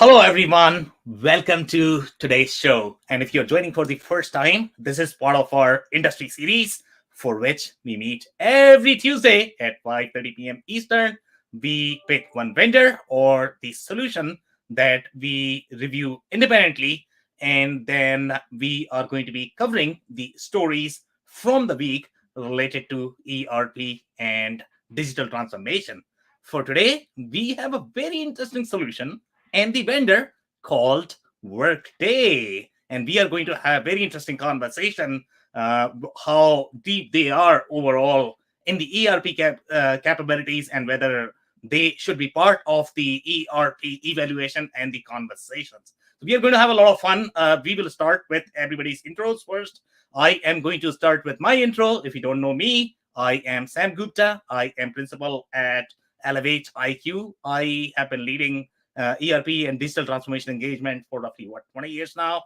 Hello, everyone. Welcome to today's show. And if you're joining for the first time, this is part of our industry series for which we meet every Tuesday at 5:30 p.m. Eastern. We pick one vendor or the solution that we review independently, and then we are going to be covering the stories from the week related to ERP and digital transformation. For today, we have a very interesting solution and the vendor called Workday. And we are going to have a very interesting conversation how deep they are overall in the ERP capabilities and whether they should be part of the ERP evaluation and the conversations. So we are going to have a lot of fun. We will start with everybody's intros first. I am going to start with my intro. If you don't know me, I am Sam Gupta. I am principal at Elevate IQ. I have been leading ERP and digital transformation engagement for roughly 20 years now.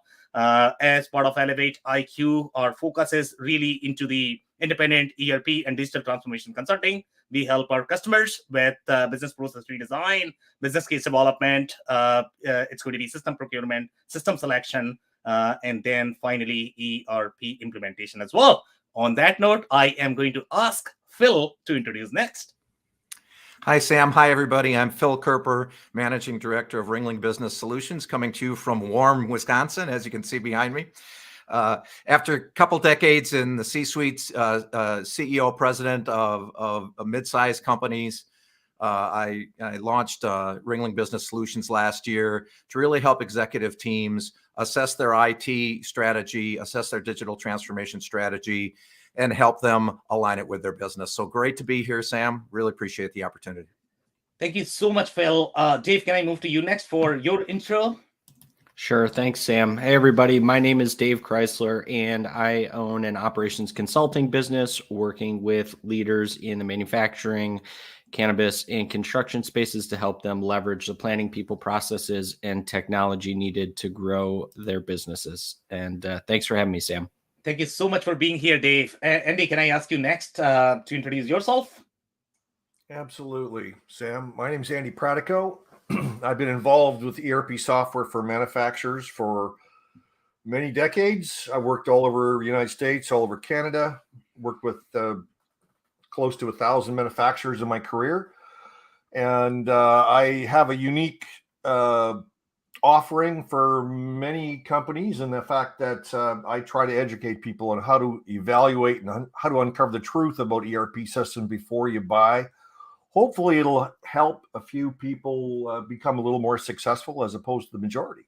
As part of Elevate IQ, our focus is really into the independent ERP and digital transformation consulting. We help our customers with business process redesign, business case development. It's going to be system procurement, system selection, and then finally ERP implementation as well. On that note, I am going to ask Phil to introduce next. Hi, Sam. Hi, everybody. I'm Phil Kerper, Managing Director of Ringling Business Solutions, coming to you from warm Wisconsin, as you can see behind me. After a couple decades in the C-suite, CEO, president of mid-sized companies, I launched Ringling Business Solutions last year to really help executive teams assess their IT strategy, assess their digital transformation strategy, and help them align it with their business. So great to be here, Sam. Really appreciate the opportunity. Thank you so much, Phil. Dave, can I move to you next for your intro? Sure. Thanks, Sam. Hey, everybody. My name is Dave Chrysler, and I own an operations consulting business working with leaders in the manufacturing, cannabis, and construction spaces to help them leverage the planning, people, processes, and technology needed to grow their businesses. And thanks for having me, Sam. Thank you so much for being here, Dave. Andy, can I ask you next to introduce yourself? Absolutely, Sam. My name is Andy Pratico. I've been involved with ERP software for manufacturers for many decades. I worked all over the United States, all over Canada, worked with close to 1,000 manufacturers in my career. And I have a unique offering for many companies, and the fact that I try to educate people on how to evaluate and how to uncover the truth about ERP systems before you buy. Hopefully it'll help a few people become a little more successful as opposed to the majority.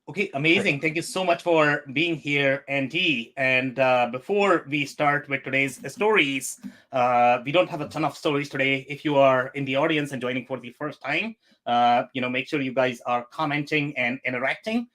Okay, amazing. Thank you so much for being here, Andy. And before we start with today's stories, we don't have a ton of stories today. If you are in the audience and joining for the first time, make sure you guys are commenting and interacting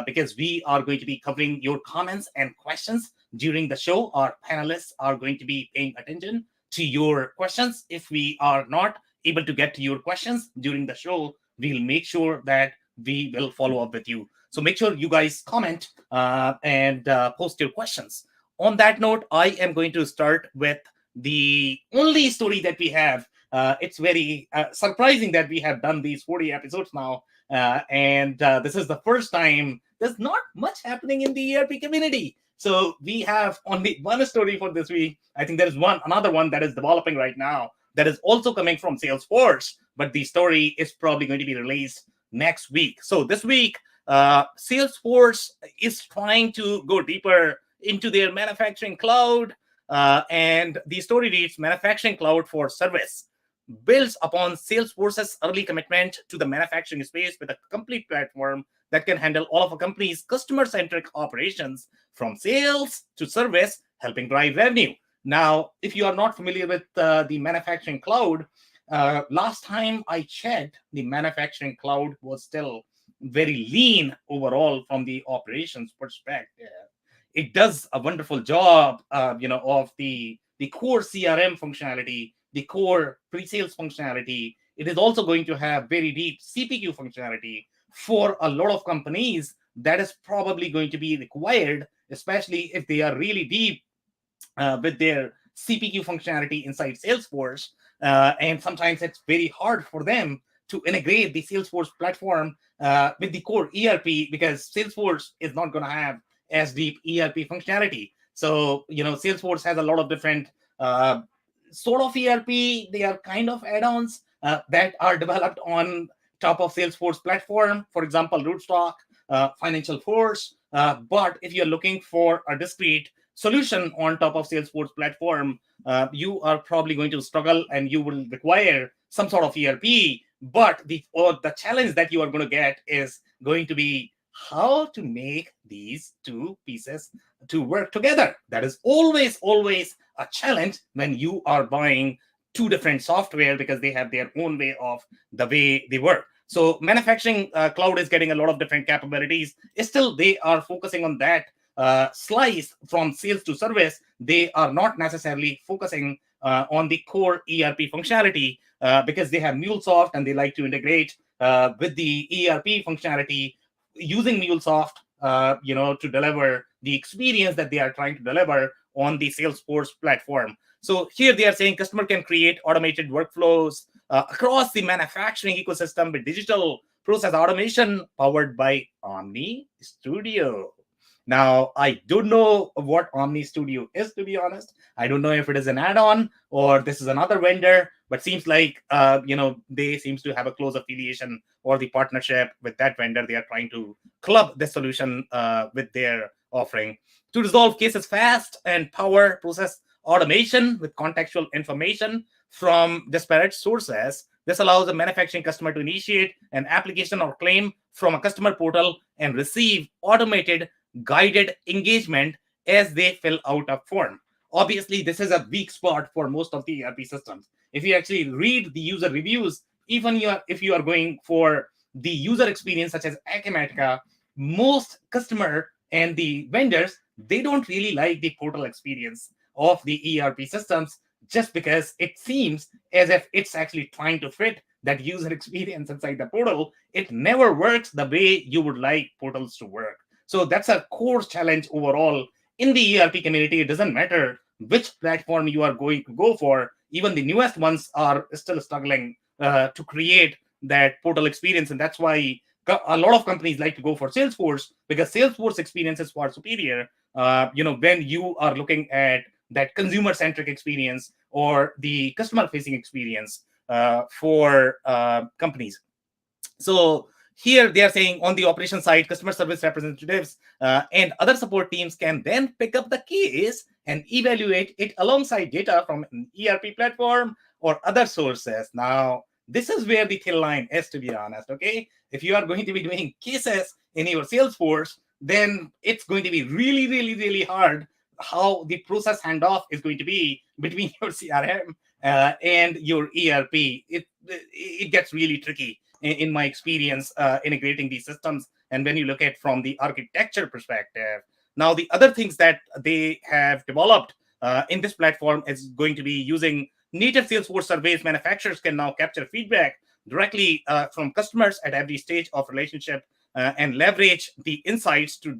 because we are going to be covering your comments and questions during the show. Our panelists are going to be paying attention to your questions. If we are not able to get to your questions during the show, we'll make sure that we will follow up with you. So make sure you guys comment and post your questions. On that note, I am going to start with the only story that we have. It's very surprising that we have done these 40 episodes now. And this is the first time there's not much happening in the ERP community. So we have only one story for this week. I think there is another one that is developing right now that is also coming from Salesforce, but the story is probably going to be released next week. So this week, Salesforce is trying to go deeper into their manufacturing cloud. And the story reads, Manufacturing Cloud for Service builds upon Salesforce's early commitment to the manufacturing space with a complete platform that can handle all of a company's customer-centric operations from sales to service, helping drive revenue. Now, if you are not familiar with the manufacturing cloud, last time I checked, the manufacturing cloud was still very lean overall from the operations perspective. It does a wonderful job, of the core CRM functionality, the core pre-sales functionality. It is also going to have very deep CPQ functionality. For a lot of companies, that is probably going to be required, especially if they are really deep with their CPQ functionality inside Salesforce. And sometimes it's very hard for them to integrate the Salesforce platform with the core ERP, because Salesforce is not going to have as deep ERP functionality. So, Salesforce has a lot of different sort of ERP. They are kind of add-ons that are developed on top of Salesforce platform. For example, Rootstock, Financial Force. But if you're looking for a discrete solution on top of Salesforce platform, you are probably going to struggle and you will require some sort of ERP. But the challenge that you are going to get is going to be how to make these two pieces to work together. That is always a challenge when you are buying two different software, because they have their own way of the way they work. So manufacturing cloud is getting a lot of different capabilities. Still, they are focusing on that slice from sales to service. They are not necessarily focusing on the core ERP functionality because they have MuleSoft and they like to integrate with the ERP functionality using MuleSoft, to deliver the experience that they are trying to deliver on the Salesforce platform. So here they are saying customer can create automated workflows across the manufacturing ecosystem with digital process automation powered by Omni Studio. Now, I don't know what Omni Studio is, to be honest. I don't know if it is an add-on or this is another vendor, but seems like, they seems to have a close affiliation or the partnership with that vendor. They are trying to club the solution with their offering to resolve cases fast and power process automation with contextual information from disparate sources. This allows a manufacturing customer to initiate an application or claim from a customer portal and receive automated guided engagement as they fill out a form. Obviously, this is a weak spot for most of the ERP systems. If you actually read the user reviews, even if you are going for the user experience such as Acumatica, most customer and the vendors, they don't really like the portal experience of the ERP systems, just because it seems as if it's actually trying to fit that user experience inside the portal. It never works the way you would like portals to work. So that's a core challenge overall in the ERP community. It doesn't matter which platform you are going to go for. Even the newest ones are still struggling to create that portal experience. And that's why a lot of companies like to go for Salesforce, because Salesforce experience is far superior, when you are looking at that consumer-centric experience or the customer-facing experience for companies. So here they are saying on the operation side, customer service representatives and other support teams can then pick up the case and evaluate it alongside data from an ERP platform or other sources. Now, this is where the thin line is, to be honest, okay? If you are going to be doing cases in your Salesforce, then it's going to be really, really, really hard how the process handoff is going to be between your CRM and your ERP. It gets really tricky in my experience integrating these systems. And when you look at from the architecture perspective, now the other things that they have developed in this platform is going to be using native Salesforce surveys. Manufacturers can now capture feedback directly from customers at every stage of relationship and leverage the insights to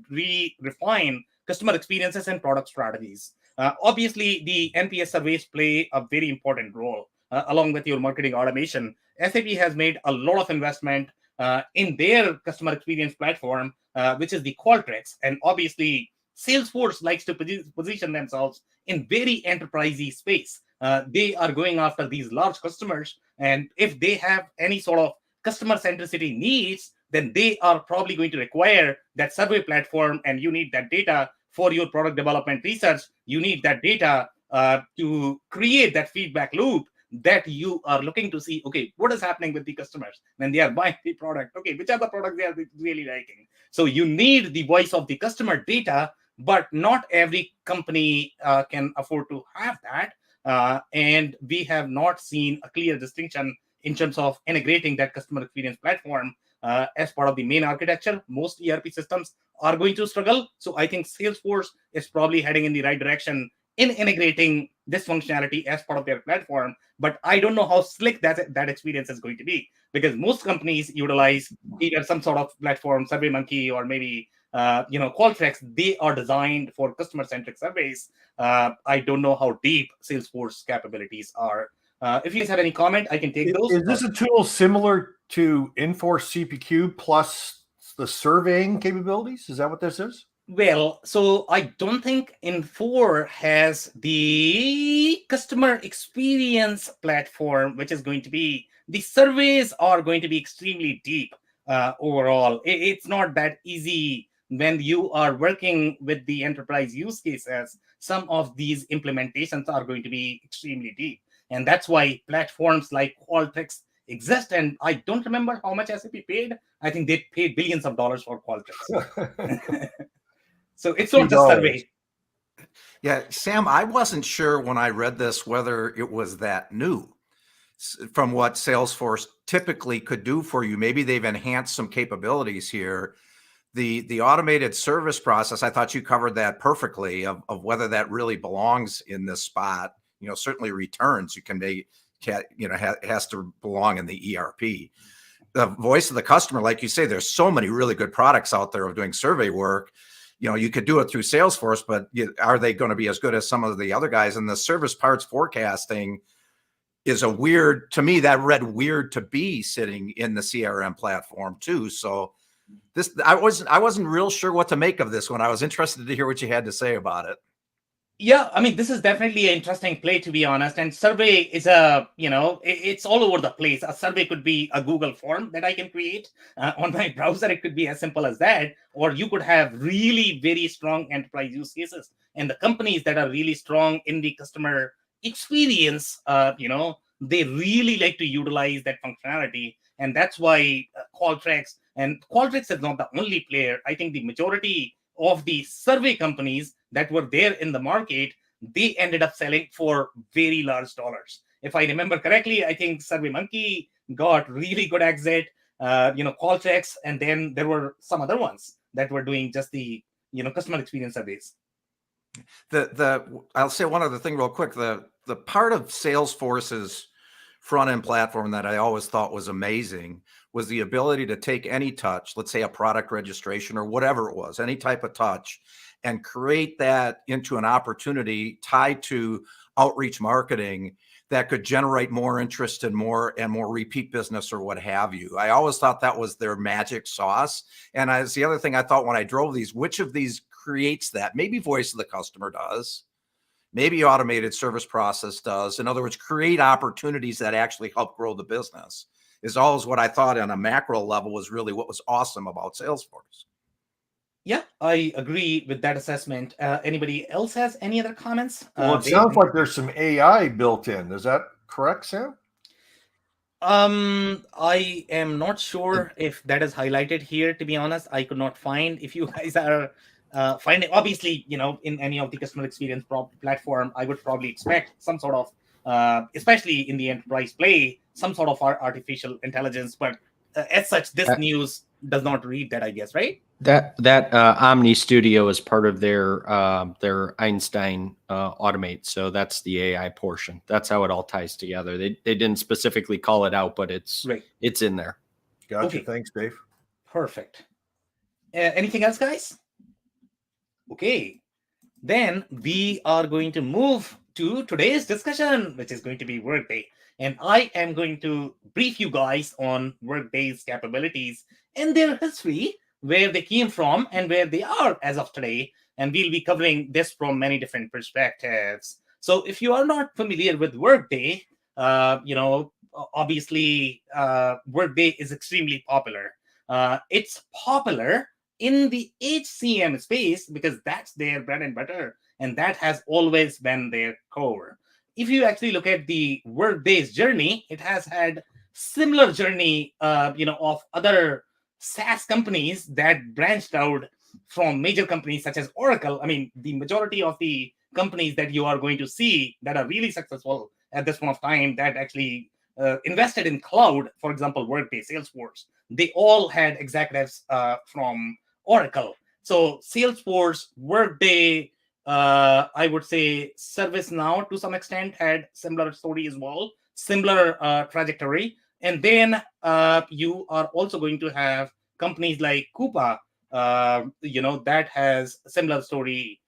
refine customer experiences and product strategies. Obviously, the NPS surveys play a very important role along with your marketing automation. SAP has made a lot of investment in their customer experience platform, which is the Qualtrics. And obviously, Salesforce likes to position themselves in very enterprisey space. They are going after these large customers. And if they have any sort of customer centricity needs, then they are probably going to require that survey platform. And you need that data for your product development research. You need that data to create that feedback loop that you are looking to see, okay, what is happening with the customers when they are buying the product? Okay, which are the products they are really liking? So you need the voice of the customer data, but not every company can afford to have that. And we have not seen a clear distinction in terms of integrating that customer experience platform as part of the main architecture. Most ERP systems are going to struggle. So I think Salesforce is probably heading in the right direction in integrating this functionality as part of their platform. But I don't know how slick that experience is going to be, because most companies utilize either some sort of platform, SurveyMonkey, or maybe Qualtrics. They are designed for customer-centric surveys. I don't know how deep Salesforce capabilities are. If you guys have any comment, I can take those. Is this a tool similar to enforce CPQ plus the surveying capabilities? Is that what this is? Well, so I don't think Infor has the customer experience platform, which is going to be, the surveys are going to be extremely deep overall. It's not that easy when you are working with the enterprise use cases. Some of these implementations are going to be extremely deep. And that's why platforms like Qualtrics exist. And I don't remember how much SAP paid. I think they paid billions of dollars for Qualtrics. So it's not just survey. Yeah, Sam, I wasn't sure when I read this whether it was that new from what Salesforce typically could do for you. Maybe they've enhanced some capabilities here. The automated service process, I thought you covered that perfectly of whether that really belongs in this spot. Certainly returns has to belong in the ERP. The voice of the customer, like you say, there's so many really good products out there of doing survey work. You could do it through Salesforce, but are they going to be as good as some of the other guys? And the service parts forecasting is to me, that read weird to be sitting in the CRM platform too. So I wasn't real sure what to make of this one. I was interested to hear what you had to say about it. Yeah, I mean, this is definitely an interesting play, to be honest. And survey is it's all over the place. A survey could be a Google form that I can create on my browser. It could be as simple as that. Or you could have really very strong enterprise use cases. And the companies that are really strong in the customer experience, they really like to utilize that functionality. And that's why Qualtrics is not the only player. I think the majority of the survey companies that were there in the market, they ended up selling for very large dollars. If I remember correctly, I think SurveyMonkey got really good exit, Qualtrics, and then there were some other ones that were doing just the customer experience surveys. I'll say one other thing real quick. The part of Salesforce's front end platform that I always thought was amazing was the ability to take any touch, let's say a product registration or whatever it was, any type of touch, and create that into an opportunity tied to outreach marketing that could generate more interest and more repeat business or what have you. I always thought that was their magic sauce. And as the other thing I thought when I drove these, which of these creates that? Maybe voice of the customer does. Maybe automated service process does. In other words, create opportunities that actually help grow the business is always what I thought on a macro level was really what was awesome about Salesforce. Yeah, I agree with that assessment. Anybody else has any other comments? Well, it sounds like there's some AI built in. Is that correct, Sam? I am not sure if that is highlighted here, to be honest. I could not find. If you guys are finding, obviously, in any of the customer experience platform, I would probably expect some sort of, especially in the enterprise play, some sort of artificial intelligence. But as such, this news does not read that, I guess, right? That Omni Studio is part of their Einstein Automate. So that's the AI portion. That's how it all ties together. They didn't specifically call it out, but it's in there. Gotcha. Okay. Thanks, Dave. Perfect. Anything else, guys? Okay. Then we are going to move to today's discussion, which is going to be Workday. And I am going to brief you guys on Workday's capabilities and their history, where they came from and where they are as of today. And we'll be covering this from many different perspectives. So if you are not familiar with Workday, obviously Workday is extremely popular. It's popular in the HCM space because that's their bread and butter, and that has always been their core. If you actually look at the Workday's journey, it has had similar journey, of other SaaS companies that branched out from major companies such as Oracle. I mean, the majority of the companies that you are going to see that are really successful at this point of time that actually invested in cloud, for example, Workday, Salesforce, they all had executives from Oracle. So Salesforce, Workday, I would say ServiceNow to some extent had similar story as well, similar trajectory. And then you are also going to have companies like Coupa, that has a similar story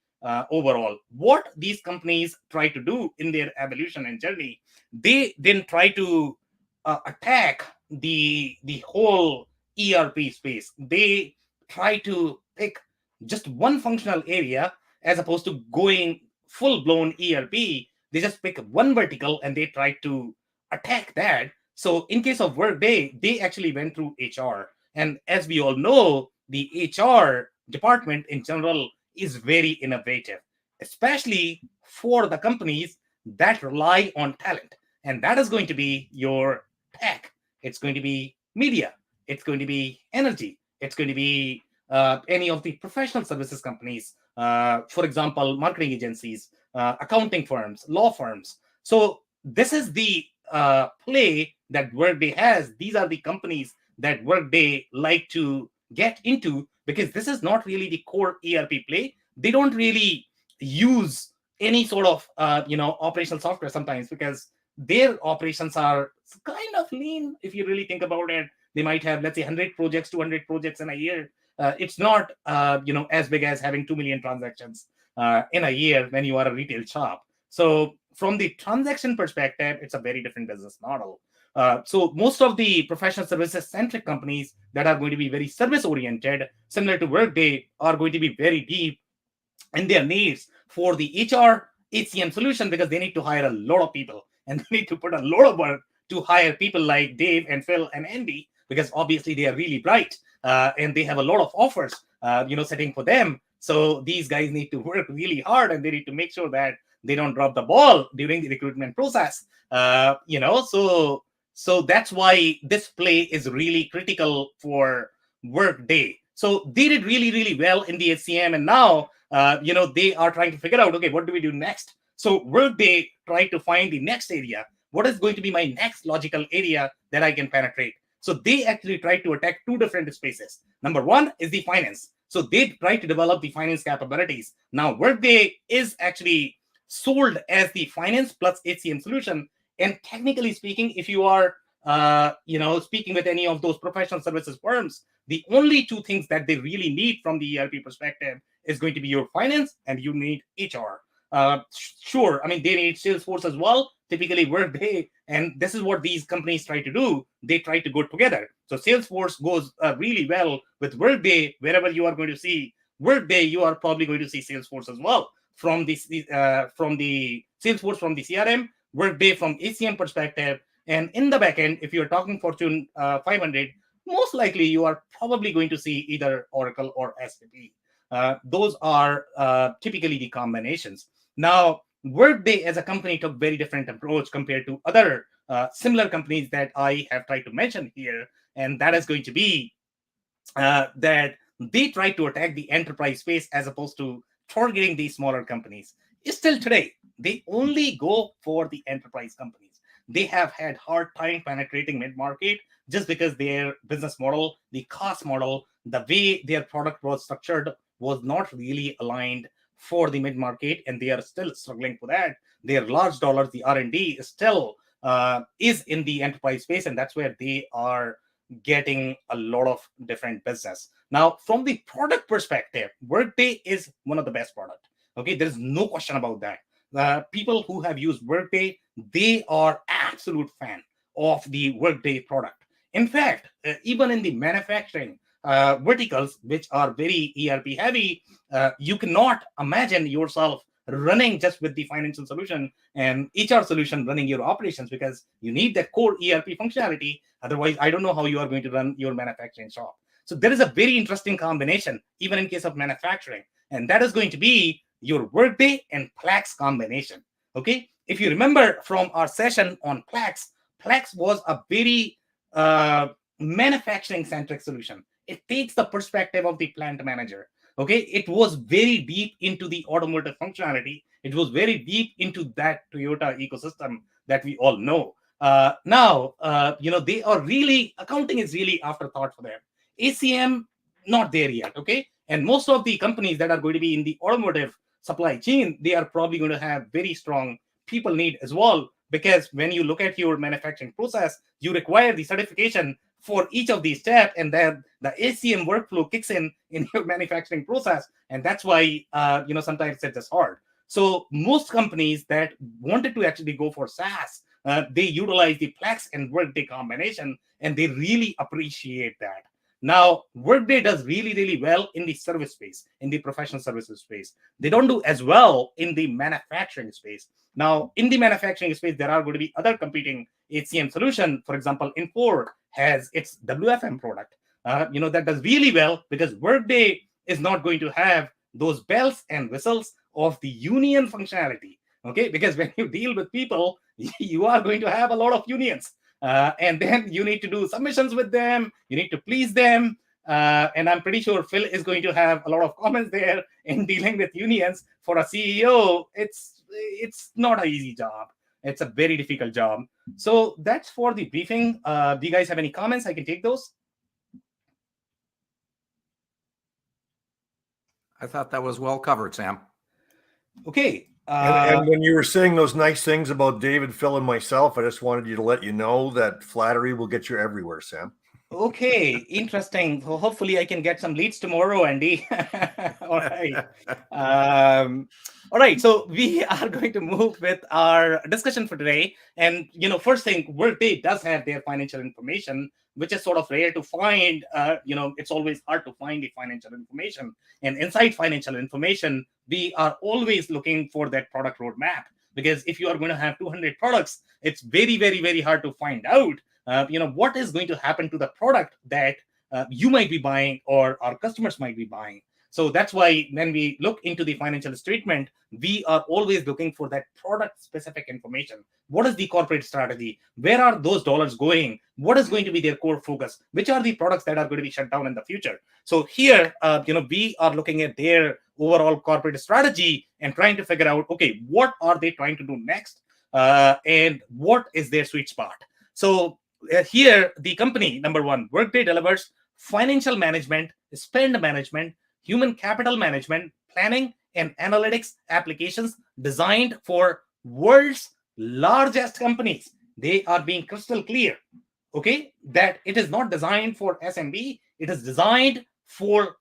overall. What these companies try to do in their evolution and journey, they didn't try to attack the whole ERP space. They try to pick just one functional area as opposed to going full blown ERP. They just pick one vertical and they try to attack that. So in case of Workday, they actually went through HR. And as we all know, the HR department in general is very innovative, especially for the companies that rely on talent. And that is going to be your tech, it's going to be media, it's going to be energy, it's going to be any of the professional services companies, for example, marketing agencies, accounting firms, law firms. So this is the play that Workday has. These are the companies that Workday like to get into, because this is not really the core ERP play. They don't really use any sort of operational software sometimes, because their operations are kind of lean. If you really think about it, they might have, let's say, 100 projects, 200 projects in a year. It's not as big as having 2 million transactions in a year when you are a retail shop. So from the transaction perspective, it's a very different business model. So most of the professional services centric companies that are going to be very service oriented, similar to Workday, are going to be very deep in their needs for the HR HCM solution, because they need to hire a lot of people and they need to put a lot of work to hire people like Dave and Phil and Andy, because obviously they are really bright and they have a lot of offers sitting for them. So these guys need to work really hard and they need to make sure that they don't drop the ball during the recruitment process. So that's why this play is really critical for Workday. So they did really, really well in the HCM, and now they are trying to figure out, okay, what do we do next? So Workday tried to find the next area. What is going to be my next logical area that I can penetrate? So they actually tried to attack two different spaces. Number one is the finance. So they tried to develop the finance capabilities. Now Workday is actually sold as the finance plus HCM solution. And technically speaking, if you are speaking with any of those professional services firms, the only two things that they really need from the ERP perspective is going to be your finance and you need HR. Sure, I mean, they need Salesforce as well, typically Workday, and this is what these companies try to do. They try to go together. So Salesforce goes really well with Workday. Wherever you are going to see Workday, you are probably going to see Salesforce as well. From the Salesforce from the CRM, Workday from HCM perspective, and in the backend, if you're talking Fortune 500, most likely you are probably going to see either Oracle or SAP. Those are typically the combinations. Now, Workday as a company took very different approach compared to other similar companies that I have tried to mention here, and that is going to be that they try to attack the enterprise space as opposed to targeting these smaller companies. Still today, they only go for the enterprise companies. They have had hard time penetrating mid-market just because their business model, the cost model, the way their product was structured was not really aligned for the mid-market, and they are still struggling for that. Their large dollars, the R&D, still is in the enterprise space, and that's where they are getting a lot of different business. Now, from the product perspective, Workday is one of the best product. Okay, there's no question about that. People who have used Workday, they are absolute fan of the Workday product. In fact, even in the manufacturing verticals, which are very ERP heavy, you cannot imagine yourself running just with the financial solution and HR solution running your operations, because you need that core ERP functionality. Otherwise, I don't know how you are going to run your manufacturing shop. So there is a very interesting combination, even in case of manufacturing, and that is going to be your Workday and Plex combination. Okay, if you remember from our session on Plex was a very manufacturing centric solution. It takes the perspective of the plant manager. Okay, it was very deep into the automotive functionality. It was very deep into that Toyota ecosystem that we all know. Now, they are really, accounting is really afterthought for them. HCM, not there yet. Okay, and most of the companies that are going to be in the automotive supply chain, they are probably going to have very strong people need as well, because when you look at your manufacturing process, you require the certification for each of these steps, and then the HCM workflow kicks in your manufacturing process, and that's why sometimes it's just hard. So most companies that wanted to actually go for SaaS they utilize the Plex and Workday combination, and they really appreciate that. Now, Workday does really, really well in the service space, in the professional services space. They don't do as well in the manufacturing space. Now, in the manufacturing space, there are going to be other competing HCM solution. For example, Infor has its WFM product, that does really well, because Workday is not going to have those bells and whistles of the union functionality. Okay, because when you deal with people, you are going to have a lot of unions. And then you need to do submissions with them. You need to please them. And I'm pretty sure Phil is going to have a lot of comments there in dealing with unions. For a CEO, it's not an easy job. It's a very difficult job. So that's for the briefing. Do you guys have any comments? I can take those. I thought that was well covered, Sam. Okay. And when you were saying those nice things about David, Phil, and myself, I just wanted you to let you know that flattery will get you everywhere, Sam. Okay, interesting. So hopefully I can get some leads tomorrow, Andy. All right. All right. So we are going to move with our discussion for today. And, first thing, Workday does have their financial information, which is sort of rare to find. It's always hard to find the financial information. And inside financial information, we are always looking for that product roadmap. Because if you are going to have 200 products, it's very, very, very hard to find out what is going to happen to the product that you might be buying or our customers might be buying. So that's why when we look into the financial statement, we are always looking for that product specific information. What is the corporate strategy? Where are those dollars going? What is going to be their core focus? Which are the products that are going to be shut down in the future? So here, we are looking at their overall corporate strategy and trying to figure out, okay, what are they trying to do next? And what is their sweet spot? So here, the company, number one, Workday delivers financial management, spend management, human capital management, planning, and analytics applications designed for world's largest companies. They are being crystal clear, okay, that it is not designed for SMB. It is designed for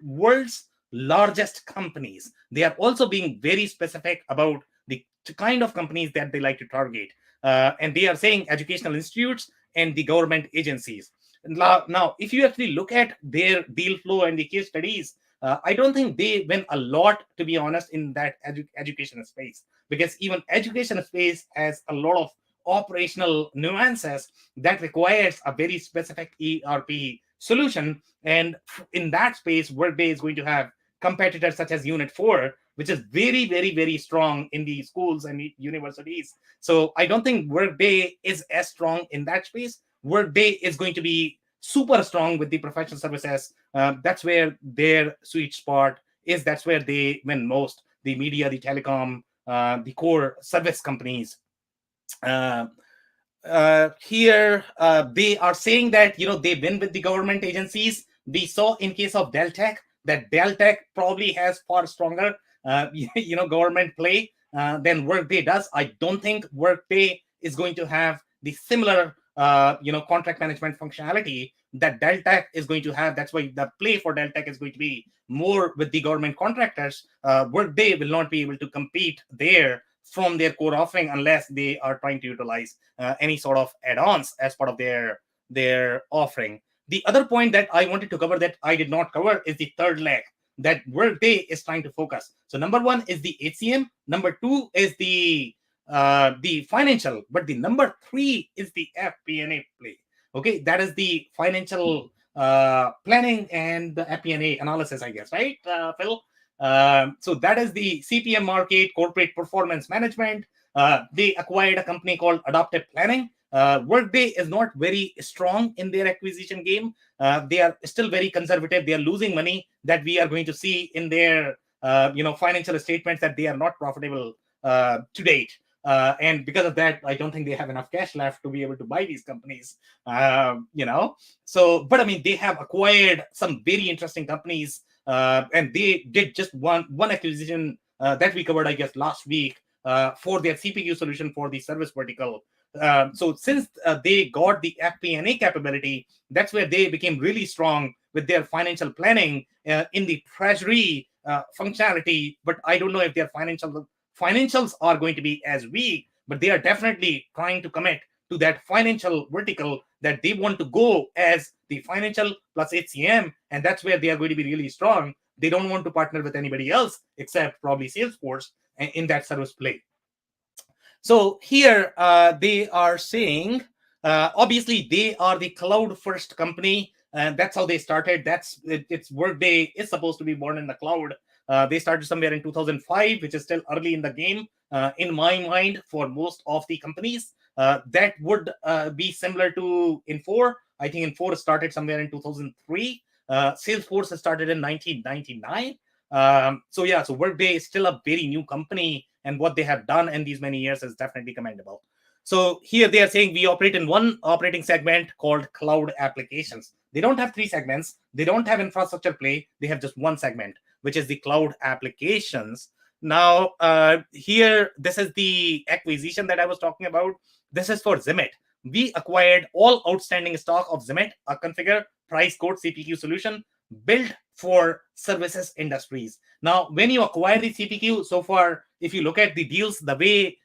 world's largest companies. They are also being very specific about the kind of companies that they like to target. And they are saying educational institutes and the government agencies. Now, if you actually look at their deal flow and the case studies, I don't think they win a lot, to be honest, in that education space, because even education space has a lot of operational nuances that requires a very specific ERP solution. And in that space, Workday is going to have competitors such as Unit 4, which is very, very, very strong in the schools and universities. So I don't think Workday is as strong in that space. Workday is going to be super strong with the professional services. That's where their sweet spot is. That's where they win most. The media, the telecom, the core service companies. Here, they are saying that, they win with the government agencies. We saw in case of Deltek that Deltek probably has far stronger, government play than Workday does. I don't think Workday is going to have the similar, contract management functionality that Deltek is going to have. That's why the play for Deltek is going to be more with the government contractors. Workday will not be able to compete there from their core offering unless they are trying to utilize any sort of add-ons as part of their offering. The other point that I wanted to cover that I did not cover is the third leg that Workday is trying to focus. So number one is the HCM. Number two is the financial. But the number three is the FP&A play. Okay, that is the financial planning and the FP&A analysis, I guess, right, Phil? So that is the CPM market, corporate performance management. They acquired a company called Adaptive Planning. Workday is not very strong in their acquisition game. They are still very conservative. They are losing money that we are going to see in their financial statements that they are not profitable to date. And because of that, I don't think they have enough cash left to be able to buy these companies. So, but I mean, they have acquired some very interesting companies, and they did just one acquisition that we covered, I guess, last week for their CPQ solution for the service vertical. So since they got the FP&A capability, that's where they became really strong with their financial planning in the treasury functionality. But I don't know if their financials are going to be as weak. but they are definitely trying to commit to that financial vertical that they want to go as the financial plus HCM, and that's where they are going to be really strong. They don't want to partner with anybody else except probably Salesforce in that service play. So here they are saying, obviously they are the cloud first company, and that's how they started. It's Workday is supposed to be born in the cloud. They started somewhere in 2005, which is still early in the game. In my mind, for most of the companies, that would be similar to Infor. I think Infor started somewhere in 2003. Salesforce started in 1999. So Workday is still a very new company, and what they have done in these many years is definitely commendable. So here they are saying we operate in one operating segment called cloud applications. They don't have three segments. They don't have infrastructure play. They have just one segment, which is the cloud applications. Now, here, this is the acquisition that I was talking about. This is for Zimit. We acquired all outstanding stock of Zimit, a configure, price quote, CPQ solution built for services industries. Now, when you acquire the CPQ, so far, if you look at the deals, the way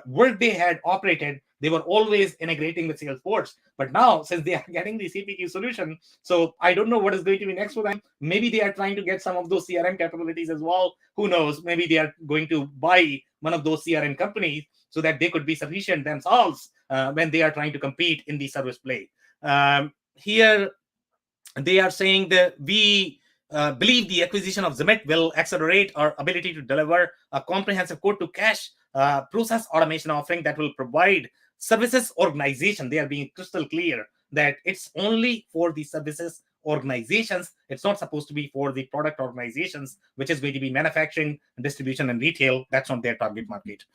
Workday had operated, they were always integrating with Salesforce. But now, since they are getting the CPQ solution, so I don't know what is going to be next for them. Maybe they are trying to get some of those CRM capabilities as well. Who knows? Maybe they are going to buy one of those CRM companies so that they could be sufficient themselves when they are trying to compete in the service play. Here, they are saying that we believe the acquisition of Zimit will accelerate our ability to deliver a comprehensive quote-to-cash process automation offering that will provide services organization. They are being crystal clear that it's only for the services organizations. It's not supposed to be for the product organizations, which is going to be manufacturing, distribution, and retail. That's not their target market.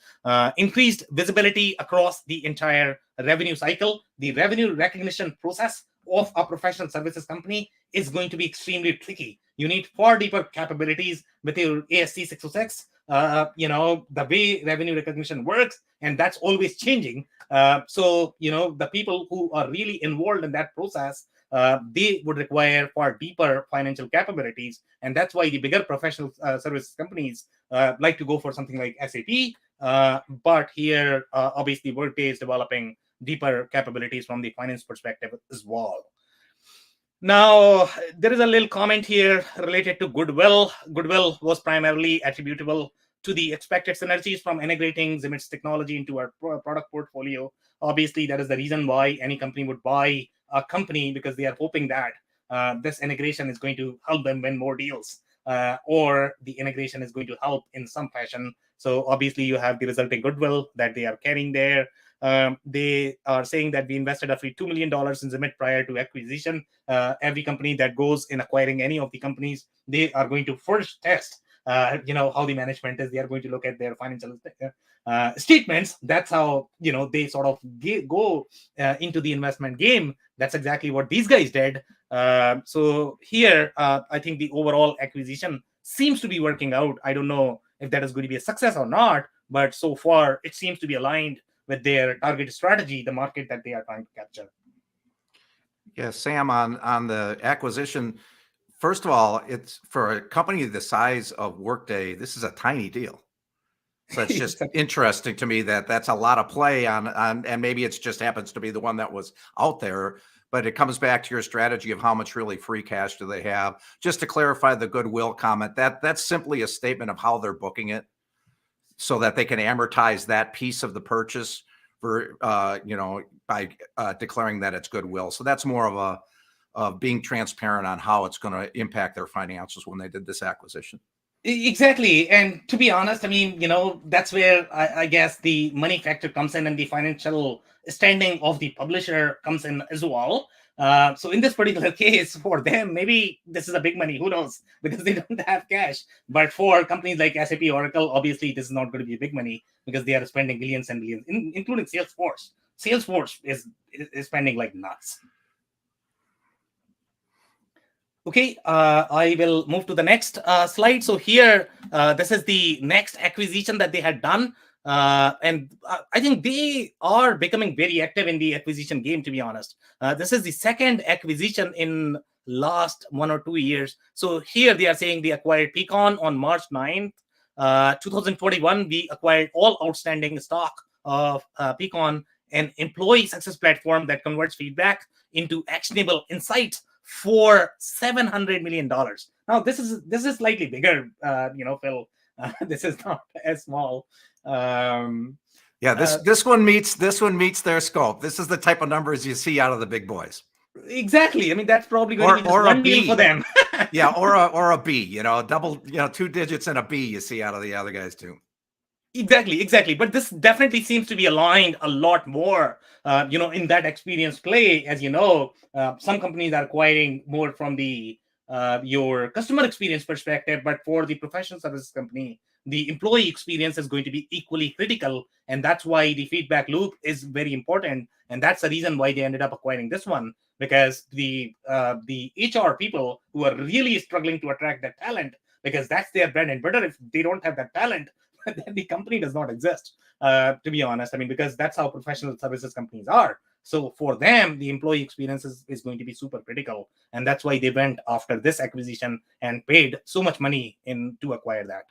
Increased visibility across the entire revenue cycle. The revenue recognition process of a professional services company is going to be extremely tricky. You need far deeper capabilities with your ASC 606. The way revenue recognition works, and that's always changing. So the people who are really involved in that process, they would require far deeper financial capabilities, and that's why the bigger professional service companies like to go for something like SAP. But here, obviously, Workday is developing deeper capabilities from the finance perspective as well. Now, there is a little comment here related to goodwill. Goodwill was primarily attributable to the expected synergies from integrating Zimit's technology into our product portfolio. Obviously, that is the reason why any company would buy a company, because they are hoping that this integration is going to help them win more deals, or the integration is going to help in some fashion. So obviously, you have the resulting goodwill that they are carrying there. They are saying that we invested roughly $2 million in Zimit prior to acquisition. Every company that goes in acquiring any of the companies, they are going to first test how the management is. They are going to look at their financial statements. That's how they sort of go into the investment game. That's exactly what these guys did. So here, I think the overall acquisition seems to be working out. I don't know if that is going to be a success or not, but so far it seems to be aligned with their target strategy, the market that they are trying to capture. Yeah, Sam, on the acquisition, first of all, it's for a company the size of Workday, this is a tiny deal. So it's just interesting to me that that's a lot of play on, and maybe it just happens to be the one that was out there, but it comes back to your strategy of how much really free cash do they have. Just to clarify the goodwill comment, that's simply a statement of how they're booking it, so that they can amortize that piece of the purchase for, by declaring that it's goodwill. So that's more of being transparent on how it's going to impact their financials when they did this acquisition. Exactly. And to be honest, I mean, that's where I guess the money factor comes in, and the financial standing of the publisher comes in as well. So in this particular case, for them, maybe this is a big money. Who knows? Because they don't have cash. But for companies like SAP, Oracle, obviously this is not going to be big money, because they are spending billions and billions, including Salesforce. Salesforce is spending like nuts. Okay, I will move to the next slide. So here, this is the next acquisition that they had done. And I think they are becoming very active in the acquisition game, to be honest. This is the second acquisition in last 1 or 2 years. So here they are saying they acquired Peakon on March 9th. 2021, we acquired all outstanding stock of Peakon, an employee success platform that converts feedback into actionable insights for $700 million. Now, this is slightly bigger, Phil. This is not as small. This one meets their scope. This is the type of numbers you see out of the big boys. Exactly. I mean, that's probably going to be just one deal for them. Yeah, or a B. Double, 2 digits and a B you see out of the other guys too. Exactly. But this definitely seems to be aligned a lot more, in that experience play. As you know, some companies are acquiring more from the your customer experience perspective, but for the professional services company, the employee experience is going to be equally critical, and that's why the feedback loop is very important, and that's the reason why they ended up acquiring this one, because the HR people who are really struggling to attract that talent, because that's their bread and butter. If they don't have that talent, then the company does not exist, to be honest. I mean, because that's how professional services companies are. So for them, the employee experience is going to be super critical. And that's why they went after this acquisition and paid so much money to acquire that.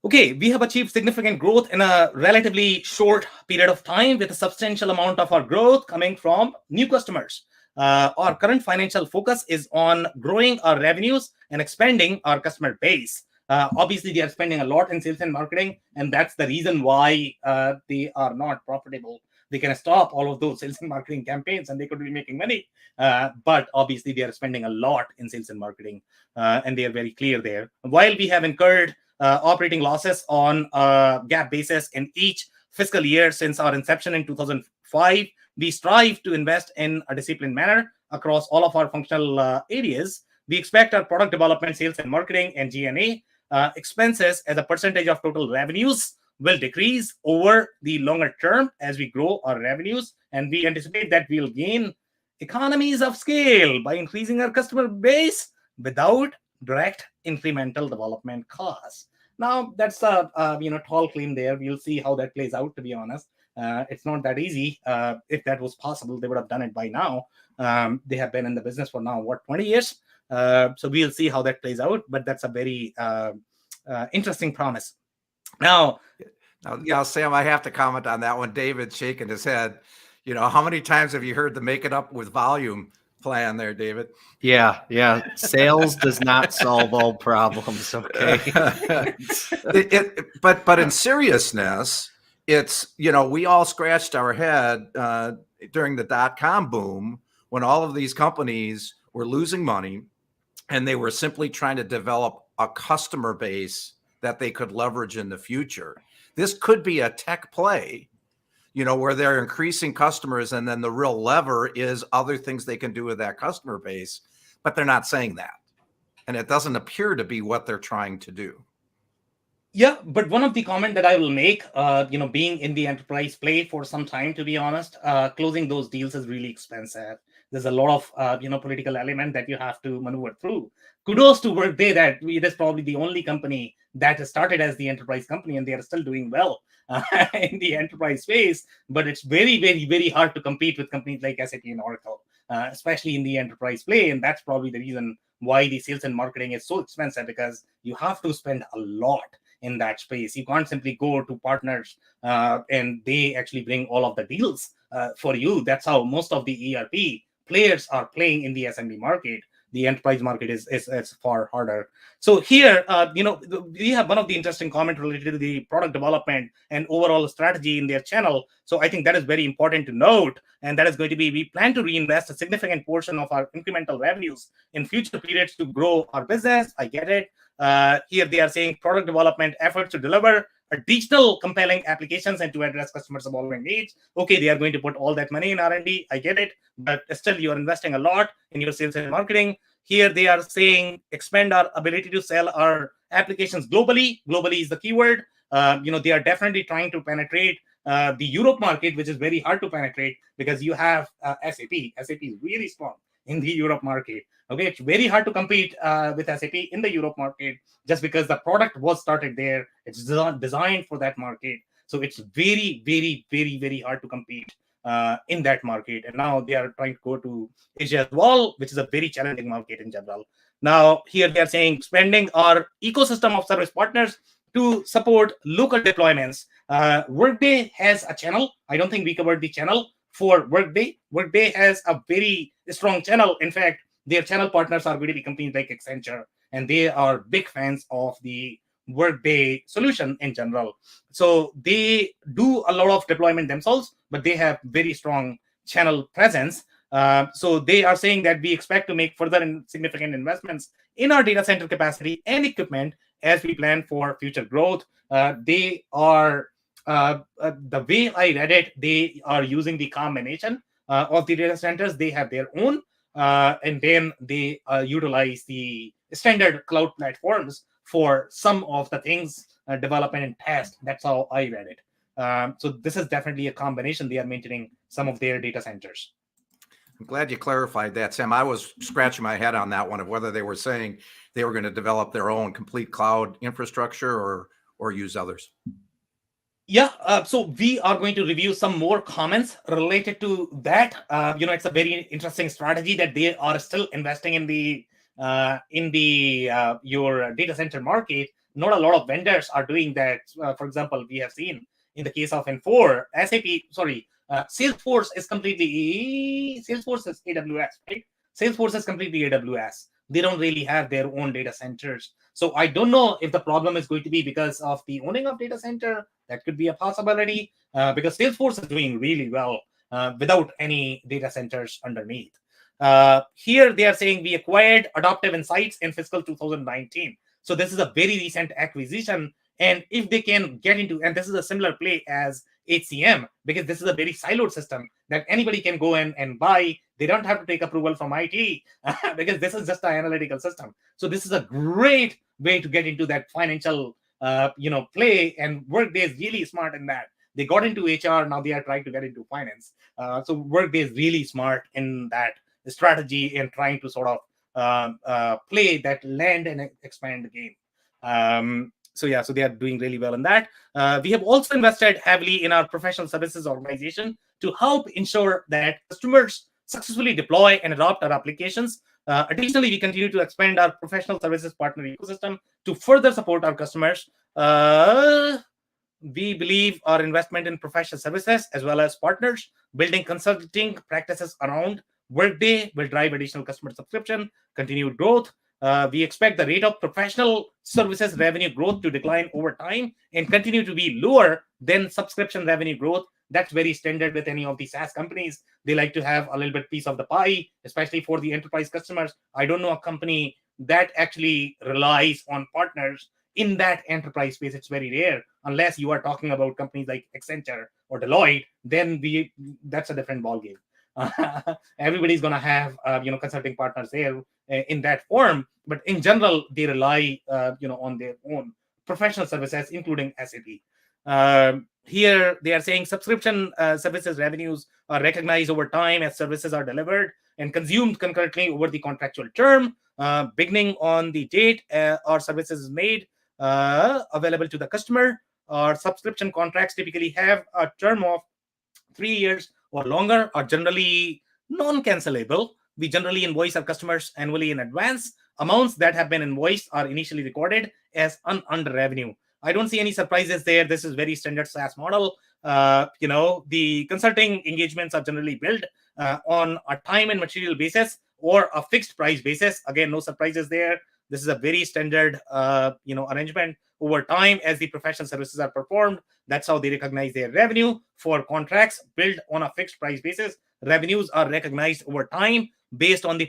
Okay, we have achieved significant growth in a relatively short period of time, with a substantial amount of our growth coming from new customers. Our current financial focus is on growing our revenues and expanding our customer base. Obviously, they are spending a lot in sales and marketing, and that's the reason why they are not profitable. They can stop all of those sales and marketing campaigns and they could be making money. But obviously, they are spending a lot in sales and marketing, and they are very clear there. While we have incurred operating losses on a GAAP basis in each fiscal year since our inception in 2005, we strive to invest in a disciplined manner across all of our functional areas. We expect our product development, sales and marketing, and G&A expenses as a percentage of total revenues will decrease over the longer term as we grow our revenues, and we anticipate that we'll gain economies of scale by increasing our customer base without direct incremental development costs. Now, that's a tall claim there. We'll see how that plays out, to be honest. It's not that easy. If that was possible, they would have done it by now. They have been in the business for now, 20 years? So we'll see how that plays out, but that's a very interesting promise. Now, Sam, I have to comment on that one. David's shaking his head. How many times have you heard the make it up with volume plan there, David? Yeah. Sales does not solve all problems. Okay. But in seriousness, it's, we all scratched our head during the .com boom when all of these companies were losing money and they were simply trying to develop a customer base that they could leverage in the future. This could be a tech play, where they're increasing customers, and then the real lever is other things they can do with that customer base, but they're not saying that. And it doesn't appear to be what they're trying to do. Yeah, but one of the comment that I will make, being in the enterprise play for some time, to be honest, closing those deals is really expensive. There's a lot of, political element that you have to maneuver through. Kudos to Workday that it is probably the only company that started as the enterprise company, and they are still doing well in the enterprise space. But it's very, very, very hard to compete with companies like SAP and Oracle, especially in the enterprise play. And that's probably the reason why the sales and marketing is so expensive, because you have to spend a lot in that space. You can't simply go to partners and they actually bring all of the deals for you. That's how most of the ERP players are playing in the SMB market. The enterprise market is far harder. So here, we have one of the interesting comments related to the product development and overall strategy in their channel. So I think that is very important to note. And that is going to be, we plan to reinvest a significant portion of our incremental revenues in future periods to grow our business. I get it. Here they are saying product development efforts to deliver additional compelling applications and to address customers' evolving needs. Okay, they are going to put all that money in R&D. I get it. But still, you are investing a lot in your sales and marketing. Here they are saying expand our ability to sell our applications globally. Globally is the keyword. They are definitely trying to penetrate the Europe market, which is very hard to penetrate because you have SAP. SAP is really strong in the Europe market. Okay, it's very hard to compete with SAP in the Europe market just because the product was started there. It's designed for that market. So it's very, very, very, very hard to compete in that market. And now they are trying to go to Asia as well, which is a very challenging market in general. Now, here they are saying expanding our ecosystem of service partners. to support local deployments. Workday has a channel. I don't think we covered the channel for Workday. Workday has a very strong channel. In fact, their channel partners are going to be companies like Accenture, and they are big fans of the Workday solution in general. So they do a lot of deployment themselves, but they have very strong channel presence. So they are saying that we expect to make further significant investments in our data center capacity and equipment as we plan for future growth. They are, the way I read it, they are using the combination of the data centers. They have their own, and then they utilize the standard cloud platforms for some of the things, development and test. That's how I read it. So this is definitely a combination. They are maintaining some of their data centers. I'm glad you clarified that, Sam. I was scratching my head on that one of whether they were saying they were going to develop their own complete cloud infrastructure or use others. Yeah, so we are going to review some more comments related to that. It's a very interesting strategy that they are still investing in the your data center market. Not a lot of vendors are doing that. For example, we have seen in the case of N4, Salesforce is AWS, right? Salesforce is completely AWS. They don't really have their own data centers. So I don't know if the problem is going to be because of the owning of data center. That could be a possibility, because Salesforce is doing really well without any data centers underneath. Here they are saying we acquired Adaptive Insights in fiscal 2019. So this is a very recent acquisition. And if they can get into, and this is a similar play as HCM, because this is a very siloed system that anybody can go in and buy. They don't have to take approval from IT because this is just an analytical system. So this is a great way to get into that financial play, and Workday is really smart in that. They got into HR, now they are trying to get into finance. So Workday is really smart in that strategy and trying to sort of play that land and expand game. So they are doing really well in that. We have also invested heavily in our professional services organization to help ensure that customers successfully deploy and adopt our applications. Additionally, we continue to expand our professional services partner ecosystem to further support our customers. We believe our investment in professional services as well as partners building consulting practices around Workday will drive additional customer subscription, continued growth. We expect the rate of professional services revenue growth to decline over time and continue to be lower than subscription revenue growth. That's very standard with any of the SaaS companies. They like to have a little bit piece of the pie, especially for the enterprise customers. I don't know a company that actually relies on partners in that enterprise space. It's very rare, unless you are talking about companies like Accenture or Deloitte. Then that's a different ballgame. Everybody's going to have consulting partners there in that form, but in general they rely on their own professional services, including SAP. Here they are saying subscription services revenues are recognized over time as services are delivered and consumed concurrently over the contractual term, beginning on the date our services is made available to the customer. Our subscription contracts typically have a term of 3 years or longer, are generally non-cancelable. We generally invoice our customers annually in advance. Amounts that have been invoiced are initially recorded as unearned revenue. I don't see any surprises there. This is very standard SaaS model. The consulting engagements are generally billed on a time and material basis or a fixed price basis. Again, no surprises there. This is a very standard arrangement over time as the professional services are performed. That's how they recognize their revenue. For contracts built on a fixed price basis, revenues are recognized over time based on the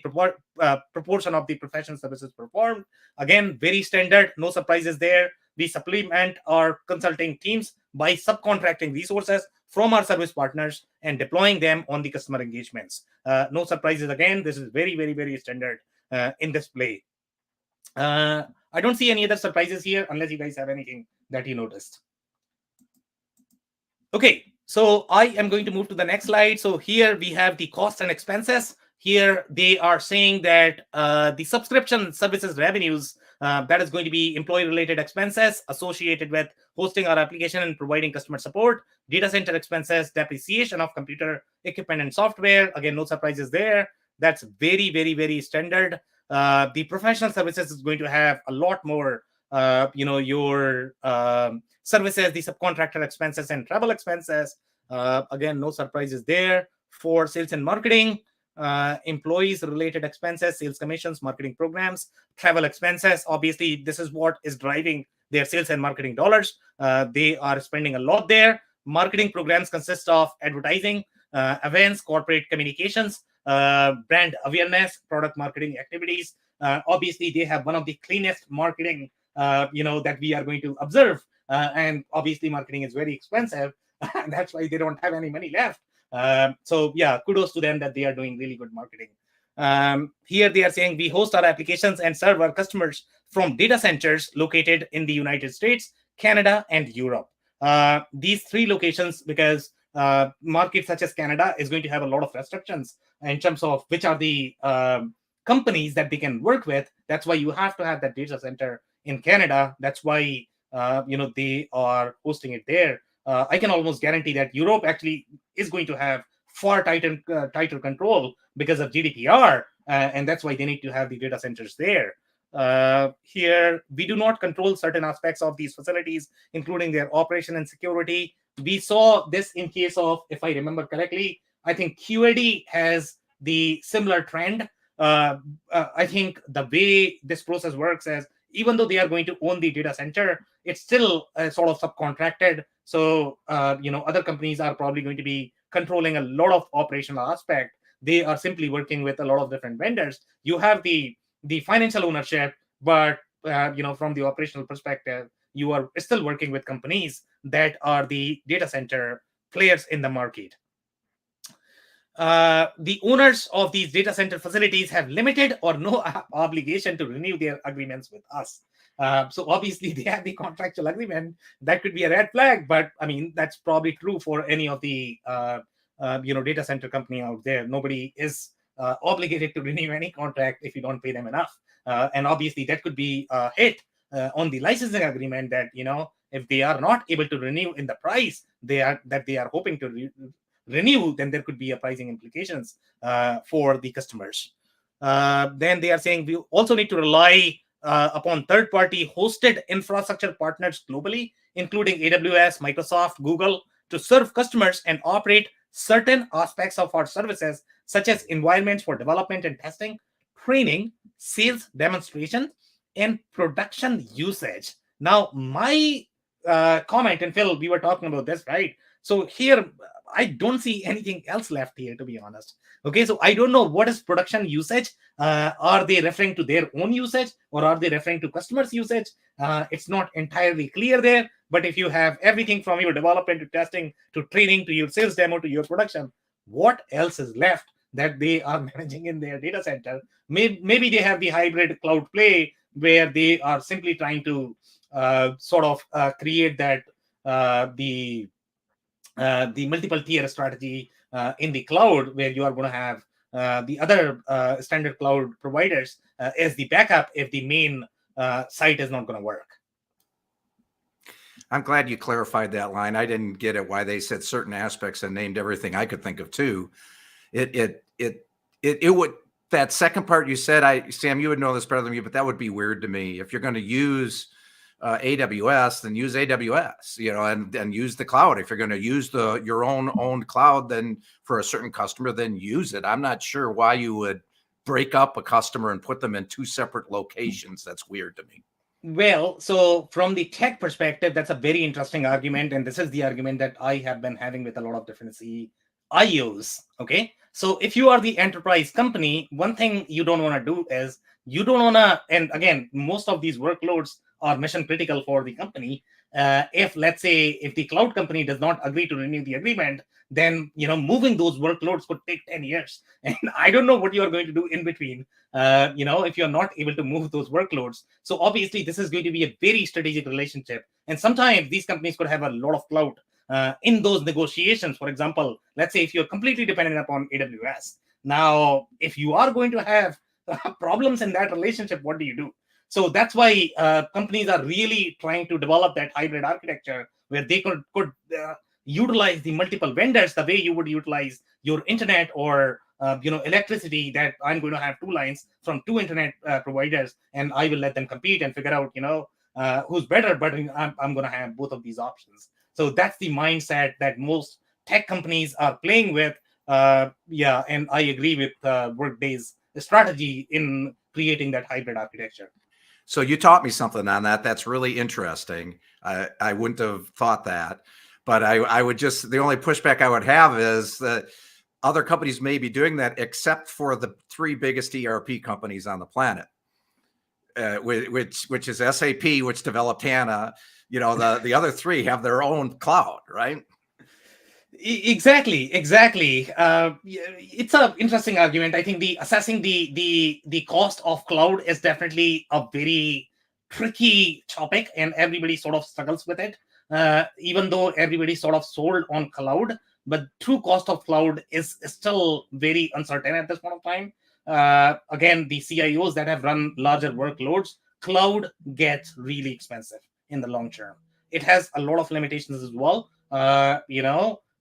proportion of the professional services performed. Again, very standard, no surprises there. We supplement our consulting teams by subcontracting resources from our service partners and deploying them on the customer engagements. No surprises again. This is very, very, very standard in this play. I don't see any other surprises here unless you guys have anything that you noticed. Okay, so I am going to move to the next slide. So here we have the costs and expenses. Here they are saying that the subscription services revenues, that is going to be employee-related expenses associated with hosting our application and providing customer support, data center expenses, depreciation of computer equipment and software. Again, no surprises there. That's very, very, very standard. The professional services is going to have a lot more your services, the subcontractor expenses and travel expenses. Again, no surprises there. For sales and marketing, employees related expenses, sales commissions, marketing programs, travel expenses. Obviously, this is what is driving their sales and marketing dollars. They are spending a lot there. Marketing programs consist of advertising, events, corporate communications, brand awareness, product marketing activities. Obviously, they have one of the cleanest marketing that we are going to observe. And obviously, marketing is very expensive. And that's why they don't have any money left. So yeah, kudos to them that they are doing really good marketing. Here they are saying we host our applications and serve our customers from data centers located in the United States, Canada, and Europe. These three locations, because markets such as Canada is going to have a lot of restrictions in terms of which are the companies that they can work with. That's why you have to have that data center in Canada. That's why they are hosting it there. I can almost guarantee that Europe actually is going to have far tighter control because of GDPR, and that's why they need to have the data centers there. Here, we do not control certain aspects of these facilities, including their operation and security. We saw this in case of, if I remember correctly, I think QAD has the similar trend. I think the way this process works is, even though they are going to own the data center, it's still sort of subcontracted. So, other companies are probably going to be controlling a lot of operational aspect. They are simply working with a lot of different vendors. You have the financial ownership, but from the operational perspective, you are still working with companies that are the data center players in the market. The owners of these data center facilities have limited or no obligation to renew their agreements with us. So obviously they have the contractual agreement. That could be a red flag, but I mean, that's probably true for any of the data center company out there. Nobody is obligated to renew any contract if you don't pay them enough. And obviously that could be a hit on the licensing agreement that, if they are not able to renew in the price they are hoping to renew, then there could be a pricing implications for the customers. Then they are saying we also need to rely upon third-party hosted infrastructure partners globally, including AWS, Microsoft, Google, to serve customers and operate certain aspects of our services, such as environments for development and testing, training, sales demonstration, and production usage. Now, my comment, and Phil, we were talking about this, right? So here, I don't see anything else left here, to be honest. Okay, so I don't know what is production usage. Are they referring to their own usage, or are they referring to customers' usage? It's not entirely clear there. But if you have everything from your development to testing to training to your sales demo to your production, what else is left that they are managing in their data center? Maybe they have the hybrid cloud play where they are simply trying to create that the multiple tier strategy in the cloud, where you are going to have the other standard cloud providers as the backup if the main site is not going to work. I'm glad you clarified that line. I didn't get it why they said certain aspects and named everything I could think of too. It would, that second part you said, Sam, you would know this better than me, but that would be weird to me. If you're going to use AWS, then use AWS, and use the cloud. If you're going to use your own cloud, then for a certain customer, then use it. I'm not sure why you would break up a customer and put them in two separate locations. That's weird to me. Well, so from the tech perspective, that's a very interesting argument. And this is the argument that I have been having with a lot of different CIOs. Okay. So if you are the enterprise company, one thing you don't want to do is you don't want to, and again, most of these workloads are mission critical for the company. If let's say if the cloud company does not agree to renew the agreement, then moving those workloads could take 10 years. And I don't know what you are going to do in between, if you're not able to move those workloads. So obviously this is going to be a very strategic relationship. And sometimes these companies could have a lot of clout in those negotiations. For example, let's say if you're completely dependent upon AWS. Now, if you are going to have problems in that relationship, what do you do? So that's why companies are really trying to develop that hybrid architecture where they could utilize the multiple vendors the way you would utilize your internet or electricity, that I'm going to have two lines from two internet providers, and I will let them compete and figure out who's better, but I'm going to have both of these options. So that's the mindset that most tech companies are playing with. And I agree with Workday's strategy in creating that hybrid architecture. So you taught me something on that. That's really interesting. I wouldn't have thought that, but I would the only pushback I would have is that other companies may be doing that, except for the three biggest ERP companies on the planet, which is SAP, which developed HANA. The other three have their own cloud, right? Exactly. It's an interesting argument. I think assessing the cost of cloud is definitely a very tricky topic, and everybody sort of struggles with it. Even though everybody sort of sold on cloud, but true cost of cloud is still very uncertain at this point of time. Again, the CIOs that have run larger workloads, cloud gets really expensive in the long term. It has a lot of limitations as well.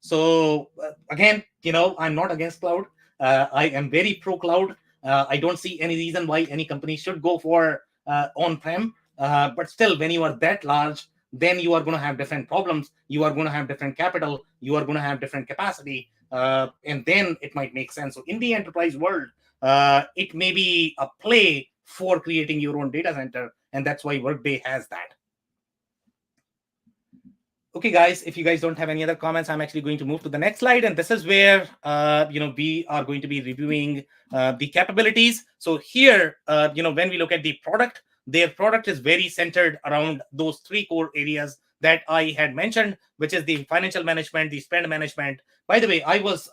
So again, I'm not against cloud. I am very pro cloud. I don't see any reason why any company should go for on-prem. But still, when you are that large, then you are going to have different problems. You are going to have different capital. You are going to have different capacity. And then it might make sense. So in the enterprise world, it may be a play for creating your own data center. And that's why Workday has that. Okay, guys, if you guys don't have any other comments, I'm actually going to move to the next slide. And this is where, we are going to be reviewing the capabilities. So here, when we look at the product, their product is very centered around those three core areas that I had mentioned, which is the financial management, the spend management. By the way, I was,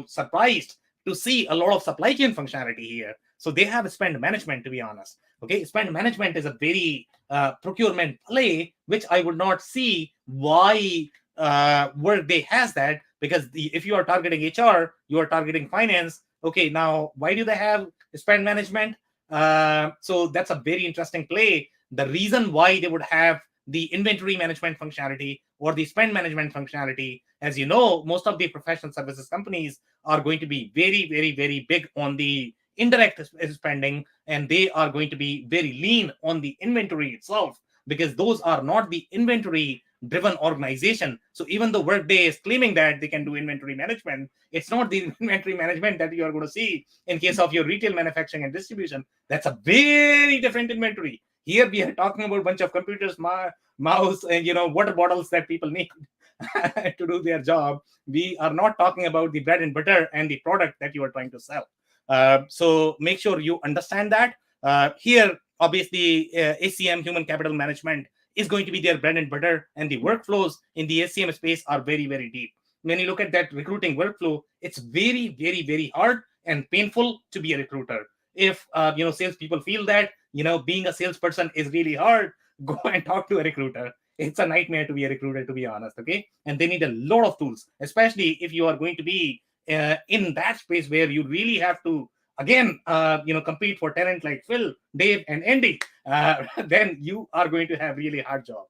surprised to see a lot of supply chain functionality here. So they have spend management, to be honest. Okay, spend management is a very procurement play, which I would not see why Workday has that, because if you are targeting HR, you are targeting finance. Okay, now why do they have spend management? So that's a very interesting play. The reason why they would have the inventory management functionality or the spend management functionality, as you know, most of the professional services companies are going to be very, very, very big on the indirect spending, and they are going to be very lean on the inventory itself, because those are not the inventory driven organization. So even though Workday is claiming that they can do inventory management, it's not the inventory management that you are going to see in case of your retail manufacturing and distribution. That's a very different inventory. Here we are talking about a bunch of computers, mouse, and water bottles that people need to do their job. We are not talking about the bread and butter and the product that you are trying to sell. So make sure you understand that. Here, obviously, HCM, human capital management, is going to be their bread and butter, and the workflows in the HCM space are very, very deep. When you look at that recruiting workflow, it's very, very, very hard and painful to be a recruiter. If salespeople feel that being a salesperson is really hard, go and talk to a recruiter. It's a nightmare to be a recruiter, to be honest. Okay, and they need a lot of tools, especially if you are going to be in that space where you really have to again compete for talent like Phil, Dave, and Andy. Then you are going to have really hard job.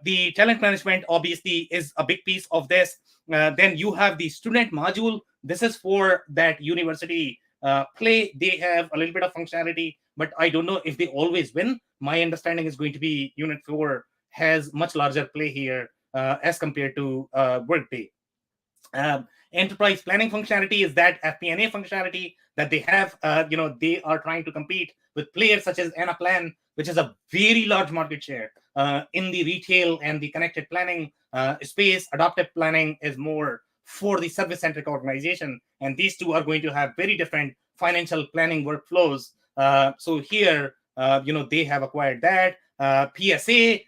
The talent management obviously is a big piece of this. Then you have the student module. This is for that university play. They have a little bit of functionality, but I don't know if they always win. My understanding is going to be Unit 4 has much larger play here as compared to Workday. Enterprise planning functionality is that FP&A functionality that they have. They are trying to compete with players such as Anaplan, which is a very large market share in the retail and the connected planning space. Adaptive planning is more for the service-centric organization, and these two are going to have very different financial planning workflows. So here, they have acquired that. PSA,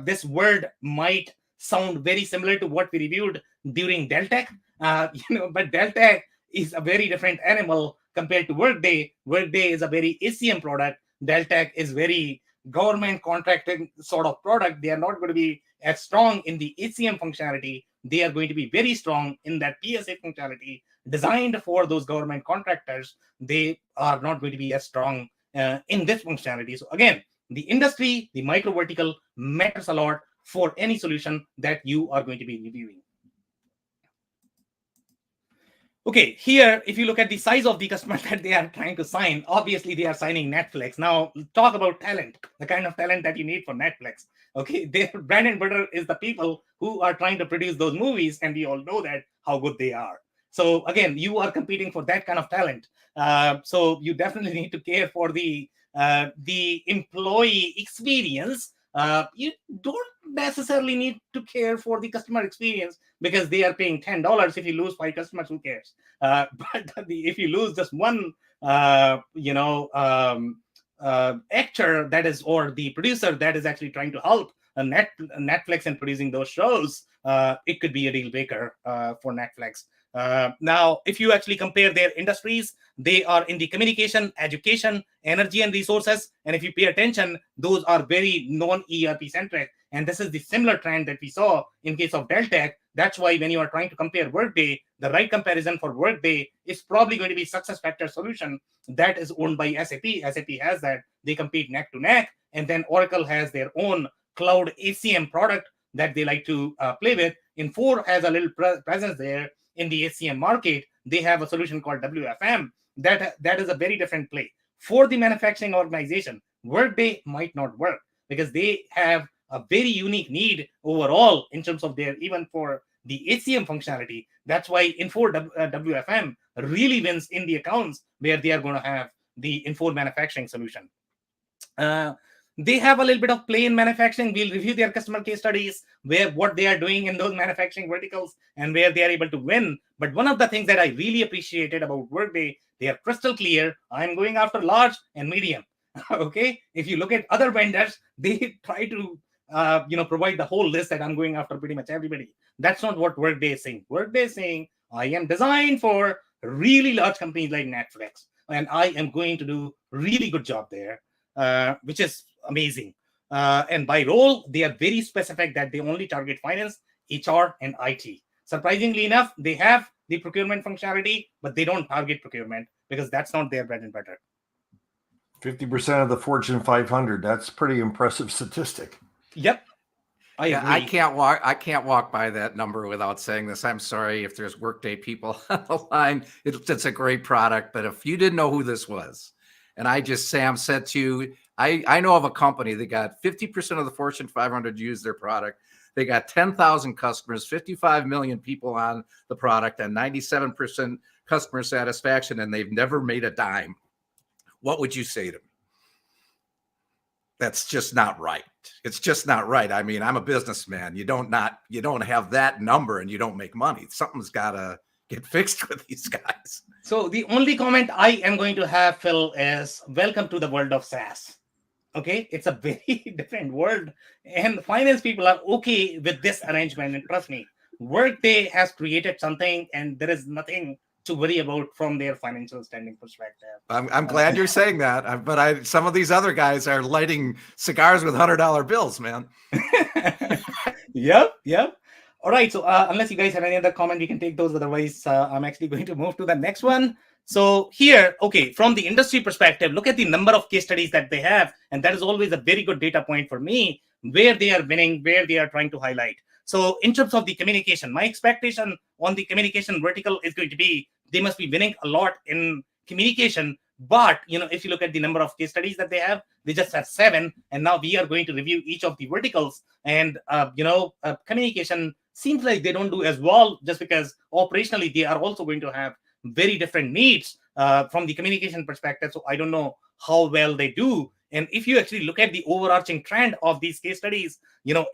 this word might sound very similar to what we reviewed during Deltec, but Deltec is a very different animal compared to Workday. Workday is a very HCM product. Deltec is very government contracting sort of product. They are not going to be as strong in the HCM functionality. They are going to be very strong in that PSA functionality designed for those government contractors. They are not going to be as strong in this functionality. So again, the industry, the micro vertical matters a lot for any solution that you are going to be reviewing. Okay, here, if you look at the size of the customer that they are trying to sign, obviously they are signing Netflix. Now, talk about talent, the kind of talent that you need for Netflix. Okay, their bread and butter is the people who are trying to produce those movies, and we all know that how good they are. So again, you are competing for that kind of talent. So you definitely need to care for the employee experience. You don't necessarily need to care for the customer experience because they are paying $10. If you lose 5 customers, who cares? But if you lose just one, actor that is, or the producer that is actually trying to help Netflix in producing those shows, it could be a deal breaker for Netflix. Now, if you actually compare their industries, they are in the communication, education, energy, and resources. And if you pay attention, those are very non-ERP centric. And this is the similar trend that we saw in case of Deltek. That's why when you are trying to compare Workday, the right comparison for Workday is probably going to be SuccessFactors solution that is owned by SAP. SAP has that. They compete neck to neck. And then Oracle has their own cloud HCM product that they like to play with. Infor has a little presence there in the HCM market. They have a solution called WFM. That is a very different play. For the manufacturing organization, Workday might not work because they have a very unique need overall in terms of their, even for the HCM functionality. That's why Infor WFM really wins in the accounts where they are going to have the Infor manufacturing solution. They have a little bit of play in manufacturing. We'll review their customer case studies, what they are doing in those manufacturing verticals and where they are able to win. But one of the things that I really appreciated about Workday, they are crystal clear. I'm going after large and medium. Okay. If you look at other vendors, they try to provide the whole list that I'm going after pretty much everybody. That's not what Workday is saying. Workday is saying, I am designed for really large companies like Netflix, and I am going to do really good job there, which is amazing. And by role, they are very specific that they only target finance, HR, and IT. Surprisingly enough, they have the procurement functionality, but they don't target procurement because that's not their bread and butter. 50% of the Fortune 500. That's pretty impressive statistic. Yep. I agree. I can't walk by that number without saying this. I'm sorry if there's Workday people on the line. It's a great product, but if you didn't know who this was, and Sam said to you, I know of a company that got 50% of the Fortune 500 use their product. They got 10,000 customers, 55 million people on the product, and 97% customer satisfaction, and they've never made a dime. What would you say to me? That's just not right. It's just not right. I mean, I'm a businessman. You don't have that number and you don't make money. Something's got to get fixed with these guys. So the only comment I am going to have, Phil, is welcome to the world of SaaS. Okay, it's a very different world, and finance people are okay with this arrangement. And trust me, Workday has created something, and there is nothing to worry about from their financial standing perspective. I'm glad you're saying that, but some of these other guys are lighting cigars with $100 bills, man. Yep. All right. So unless you guys have any other comment, we can take those. Otherwise, I'm actually going to move to the next one. So here, okay, from the industry perspective, look at the number of case studies that they have. And that is always a very good data point for me, where they are winning, where they are trying to highlight. So in terms of the communication, my expectation on the communication vertical is going to be, they must be winning a lot in communication. But, if you look at the number of case studies that they just have 7. And now we are going to review each of the verticals. And, communication seems like they don't do as well, just because operationally they are also going to have very different needs from the communication perspective. So I don't know how well they do. And if you actually look at the overarching trend of these case studies,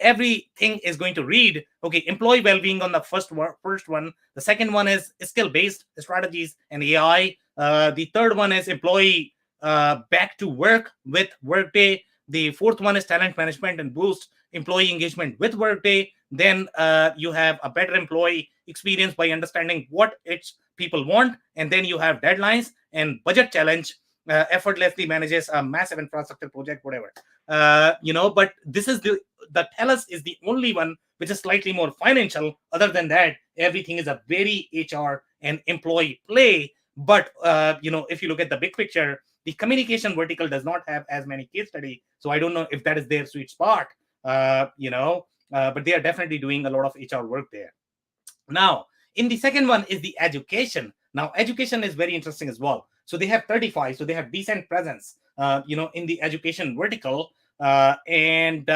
everything is going to read, okay, employee well-being on the first one. The second one is skill-based strategies and AI. The third one is employee back to work with Workday. The fourth one is talent management and boost employee engagement with Workday. Then you have a better employee experience by understanding what its people want. And then you have deadlines and budget challenge. Effortlessly manages a massive infrastructure project, whatever. But this is the TELUS is the only one which is slightly more financial. Other than that, everything is a very HR and employee play. But if you look at the big picture, the communication vertical does not have as many case studies. So I don't know if that is their sweet spot. But they are definitely doing a lot of HR work there. Now, in the second one is the education. Now, education is very interesting as well. So they have 35. So they have decent presence, in the education vertical, and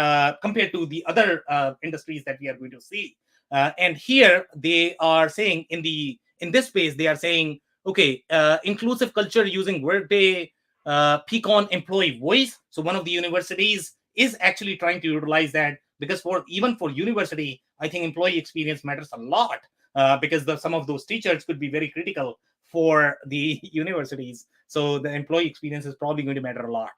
compared to the other industries that we are going to see. And here they are saying in this space, they are saying, okay, inclusive culture using Workday Peakon employee voice. So one of the universities is actually trying to utilize that, because even for university, I think employee experience matters a lot, because some of those teachers could be very critical for the universities. So the employee experience is probably going to matter a lot.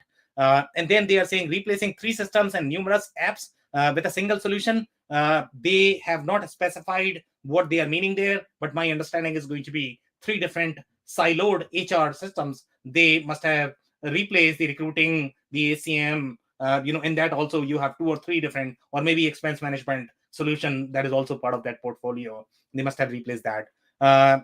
And then they are saying replacing 3 systems and numerous apps with a single solution. They have not specified what they are meaning there, but my understanding is going to be 3 different siloed HR systems. They must have replaced the recruiting, the HCM, in that also you have 2 or 3 different, or maybe expense management solution that is also part of that portfolio. They must have replaced that.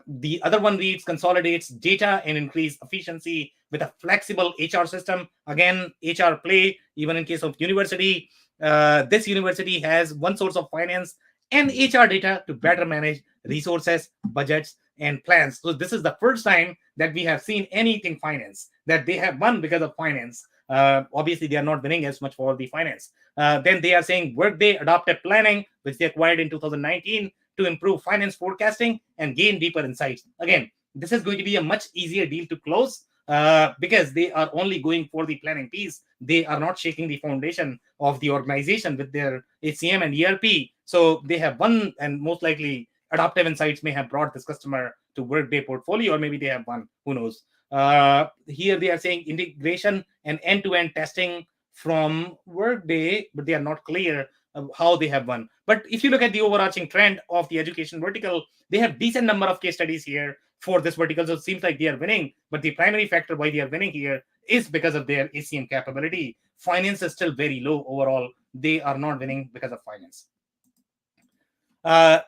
The other one reads consolidates data and increase efficiency with a flexible HR system. Again, HR play, even in case of university. This university has one source of finance and HR data to better manage resources, budgets, and plans. So this is the first time that we have seen anything finance, that they have won because of finance. Obviously, they are not winning as much for the finance. Then they are saying Workday adopted planning, which they acquired in 2019, to improve finance forecasting and gain deeper insights. Again, this is going to be a much easier deal to close, because they are only going for the planning piece. They are not shaking the foundation of the organization with their HCM and ERP. So they have won, and most likely Adaptive Insights may have brought this customer to Workday portfolio, or maybe they have won. Who knows? Here they are saying integration and end-to-end testing from Workday, but they are not clear how they have won. But if you look at the overarching trend of the education vertical, they have decent number of case studies here for this vertical. So it seems like they are winning, but the primary factor why they are winning here is because of their HCM capability. Finance is still very low overall. They are not winning because of finance.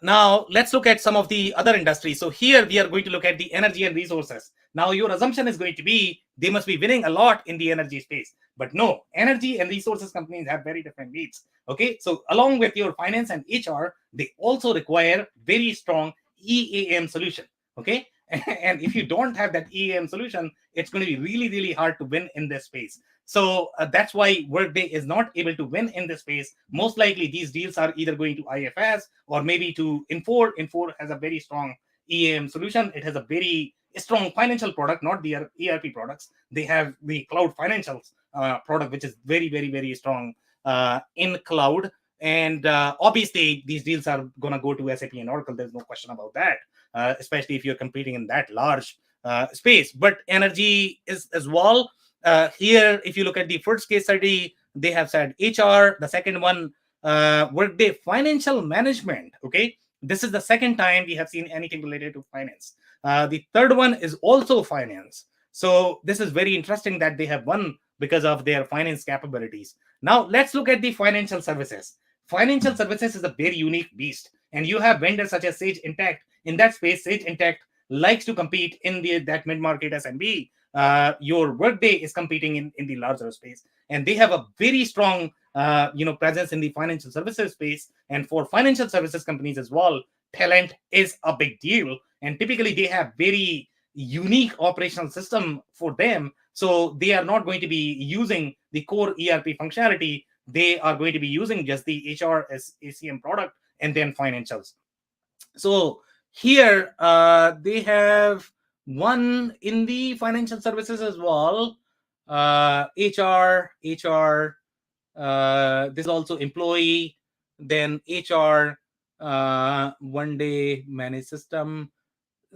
Now, let's look at some of the other industries. So here we are going to look at the energy and resources. Now, your assumption is going to be they must be winning a lot in the energy space. But no, energy and resources companies have very different needs. Okay, so along with your finance and HR, they also require very strong EAM solution. Okay, and if you don't have that EAM solution, it's going to be really, really hard to win in this space. So that's why Workday is not able to win in this space. Most likely, these deals are either going to IFS or maybe to Infor. Infor has a very strong EAM solution. It has a very strong financial product, not the ERP products. They have the cloud financials product, which is very, very, very strong in cloud. And obviously, these deals are going to go to SAP and Oracle. There's no question about that, especially if you're competing in that large space. But energy is as well. Here, if you look at the first case study, they have said HR. The second one, Workday financial management. Okay, this is the second time we have seen anything related to finance. The third one is also finance. So this is very interesting that they have won because of their finance capabilities. Now let's look at the financial services. Financial services is a very unique beast, and you have vendors such as Sage Intacct. In that space, Sage Intacct likes to compete in that mid-market SMB. Your Workday is competing in the larger space, and they have a very strong presence in the financial services space. And for financial services companies as well, talent is a big deal, and typically they have very unique operational system for them. So they are not going to be using the core ERP functionality. They are going to be using just the HR as HCM product and then financials. So here they have one in the financial services as well. HR, this is also employee, then HR, one day managed system.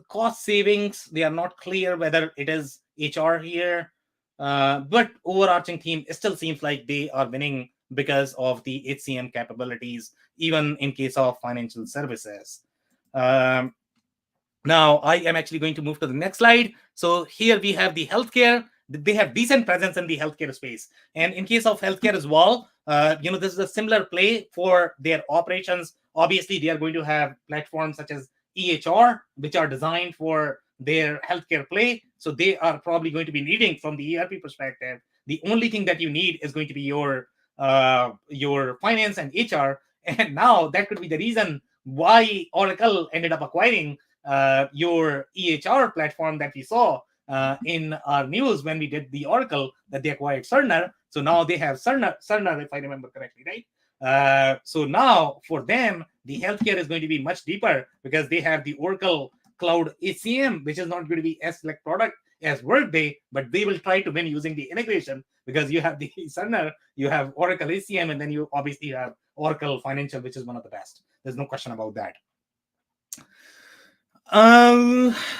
Cost savings, they are not clear whether it is HR here, but overarching theme, it still seems like they are winning because of the HCM capabilities, even in case of financial services. Now I am actually going to move to the next slide. So here we have the healthcare. They have decent presence in the healthcare space, and in case of healthcare as well, this is a similar play for their operations. Obviously, they are going to have platforms such as EHR, which are designed for their healthcare play. So they are probably going to be needing, from the ERP perspective, the only thing that you need is going to be your finance and HR. And now that could be the reason why Oracle ended up acquiring your EHR platform that we saw in our news when we did the Oracle, that they acquired Cerner. So now they have Cerner, if I remember correctly, right? So now for them, the healthcare is going to be much deeper because they have the Oracle Cloud HCM, which is not going to be as select product as Workday, but they will try to win using the integration because you have the Cerner, you have Oracle HCM, and then you obviously have Oracle Financial, which is one of the best. There's no question about that.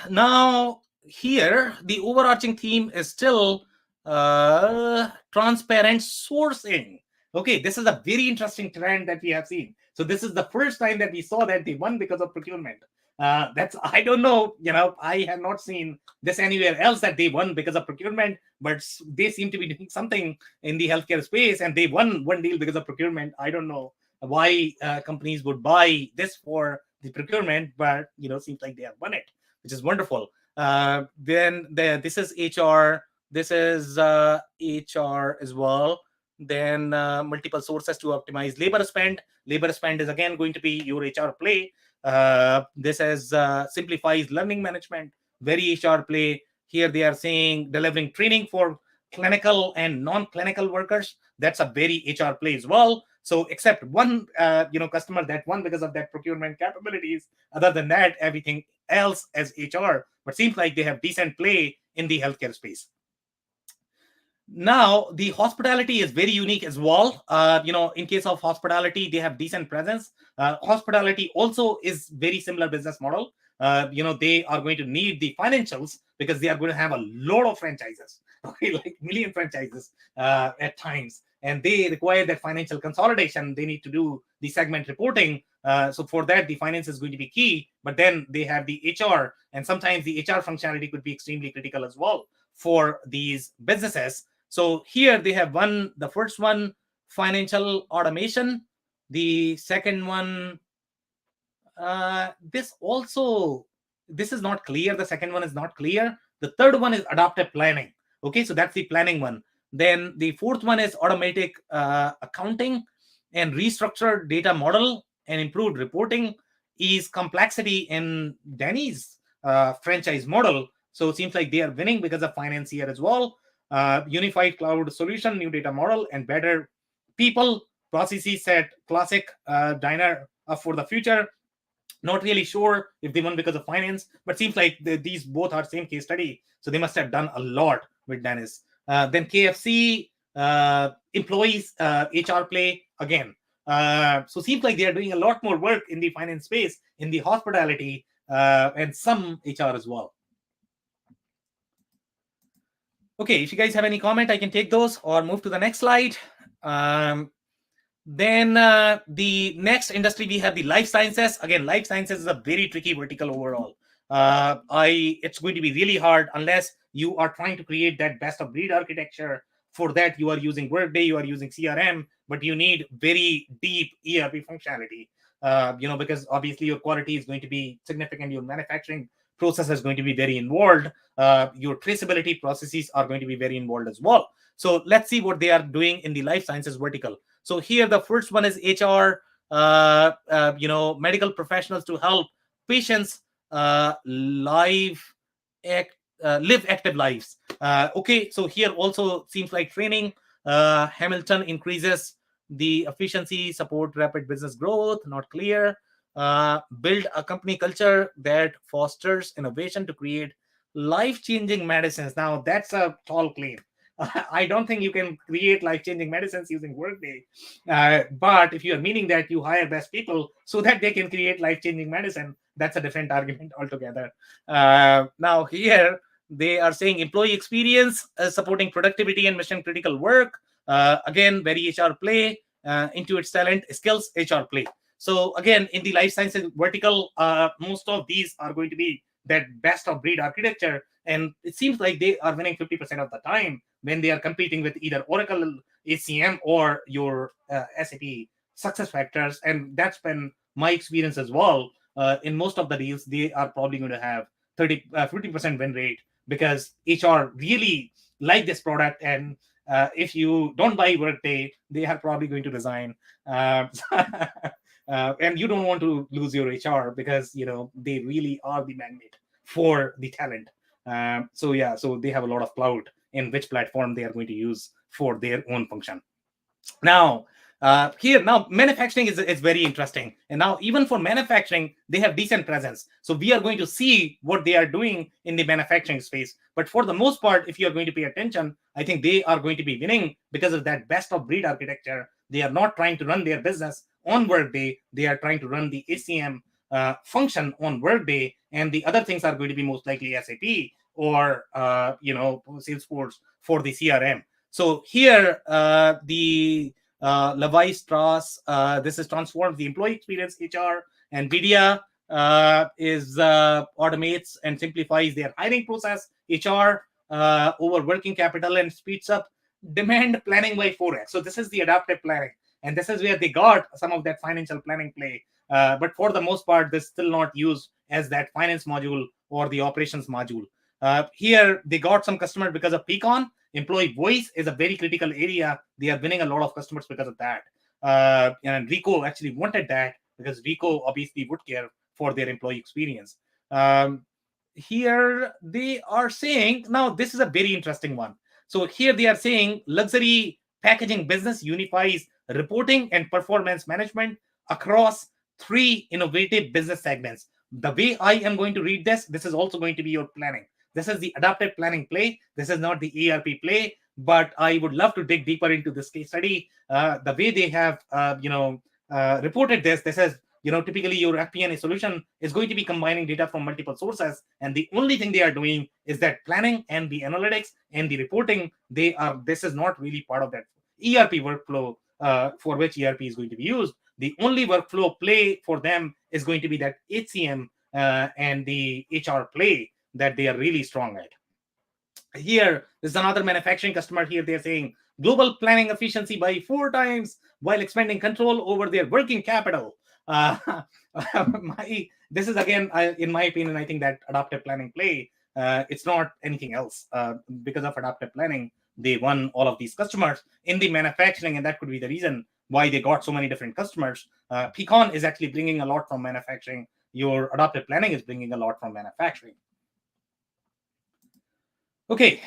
Now here, the overarching theme is still transparent sourcing. Okay, this is a very interesting trend that we have seen. So this is the first time that we saw that they won because of procurement. That's, I don't know, I have not seen this anywhere else that they won because of procurement, but they seem to be doing something in the healthcare space and they won one deal because of procurement. I don't know why companies would buy this for the procurement, but seems like they have won it, which is wonderful. Then this is HR. This is HR as well. Then multiple sources to optimize labor spend. Labor spend is again going to be your HR play. This is simplifies learning management, very HR play. Here they are saying delivering training for clinical and non-clinical workers. That's a very HR play as well. So except one customer that won because of that procurement capabilities. Other than that, everything else as HR. But seems like they have decent play in the healthcare space. Now, the hospitality is very unique as well. In case of hospitality, they have decent presence. Hospitality also is very similar business model. They are going to need the financials because they are going to have a lot of franchises, okay, like million franchises at times. And they require that financial consolidation. They need to do the segment reporting. So for that, the finance is going to be key. But then they have the HR, and sometimes the HR functionality could be extremely critical as well for these businesses. So here they have the first one, financial automation. The second one, this is not clear. The second one is not clear. The third one is adaptive planning. Okay, so that's the planning one. Then the fourth one is automatic accounting and restructured data model and improved reporting is complexity in Danny's franchise model. So it seems like they are winning because of finance here as well. Unified cloud solution, new data model, and better people processes set classic diner for the future. Not really sure if they won because of finance, but seems like these both are same case study. So they must have done a lot with Dennis. Then KFC, employees, HR play again. So seems like they are doing a lot more work in the finance space, in the hospitality, and some HR as well. Okay, if you guys have any comment, I can take those or move to the next slide. Then the next industry, we have the life sciences. Again, life sciences is a very tricky vertical overall. It's going to be really hard unless you are trying to create that best of breed architecture. For that, you are using Workday, you are using CRM, but you need very deep ERP functionality. Because obviously your quality is going to be significant. Your manufacturing process is going to be very involved. Your traceability processes are going to be very involved as well. So let's see what they are doing in the life sciences vertical. So here, the first one is HR, medical professionals to help patients live active lives. Okay, so here also seems like training. Hamilton increases the efficiency, support rapid business growth, not clear. Build a company culture that fosters innovation to create life-changing medicines. Now, that's a tall claim. I don't think you can create life-changing medicines using Workday. But if you are meaning that you hire best people so that they can create life-changing medicine, that's a different argument altogether. Now here, they are saying employee experience, supporting productivity and mission-critical work. Again, very HR play, into its talent, skills, HR play. So again, in the life sciences vertical, most of these are going to be that best of breed architecture. And it seems like they are winning 50% of the time when they are competing with either Oracle HCM or your SAP SuccessFactors. And that's been my experience as well. In most of the deals, they are probably going to have 50% win rate because HR really like this product. And if you don't buy Workday, they are probably going to resign. And you don't want to lose your HR because they really are the magnet for the talent. So they have a lot of clout in which platform they are going to use for their own function. Now, now manufacturing is very interesting, and now even for manufacturing they have decent presence. So we are going to see what they are doing in the manufacturing space. But for the most part, if you are going to pay attention, I think they are going to be winning because of that best of breed architecture. They are not trying to run their business on Workday. They are trying to run the HCM function on Workday, and the other things are going to be most likely SAP or Salesforce for the CRM. So here, the Levi Strauss, this is transformed the employee experience HR. NVIDIA is automates and simplifies their hiring process, HR, over working capital, and speeds up demand planning by 4x. So this is the adaptive planning, and this is where they got some of that financial planning play. But for the most part, this is still not used as that finance module or the operations module. Here, they got some customers because of Peakon. Employee voice is a very critical area. They are winning a lot of customers because of that. And Rico actually wanted that because Rico obviously would care for their employee experience. Here they are saying, now this is a very interesting one. So here they are saying luxury packaging business unifies reporting and performance management across 3 innovative business segments. The way I am going to read this is also going to be your planning. This is the adaptive planning play. This is not the ERP play, but I would love to dig deeper into this case study. The way they have, reported this is, typically your FP&A solution is going to be combining data from multiple sources, and the only thing they are doing is that planning and the analytics and the reporting. This is not really part of that ERP workflow for which ERP is going to be used. The only workflow play for them is going to be that HCM and the HR play that they are really strong at. Here, there's another manufacturing customer here. They're saying global planning efficiency by 4 times while expanding control over their working capital. This is again, in my opinion, I think that adaptive planning play, it's not anything else. Because of adaptive planning, they won all of these customers in the manufacturing, and that could be the reason why they got so many different customers. Peakon is actually bringing a lot from manufacturing. Your adaptive planning is bringing a lot from manufacturing. Okay,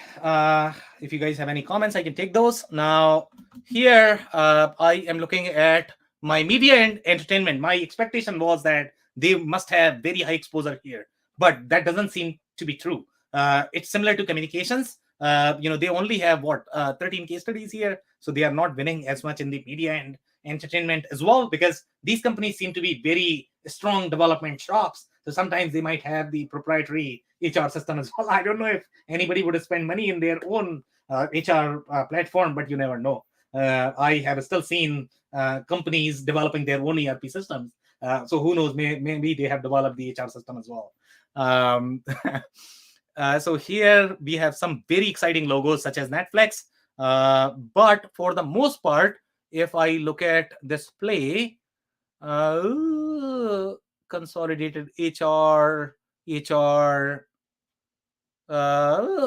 if you guys have any comments, I can take those. Now, here I am looking at my media and entertainment. My expectation was that they must have very high exposure here, but that doesn't seem to be true. It's similar to communications. They only have 13 case studies here, so they are not winning as much in the media and entertainment as well, because these companies seem to be very strong development shops. So sometimes they might have the proprietary HR system as well. I don't know if anybody would spend money in their own HR platform, but you never know. I have still seen companies developing their own ERP systems. So who knows, maybe they have developed the HR system as well. So here we have some very exciting logos such as Netflix. But for the most part, if I look at this play, consolidated HR,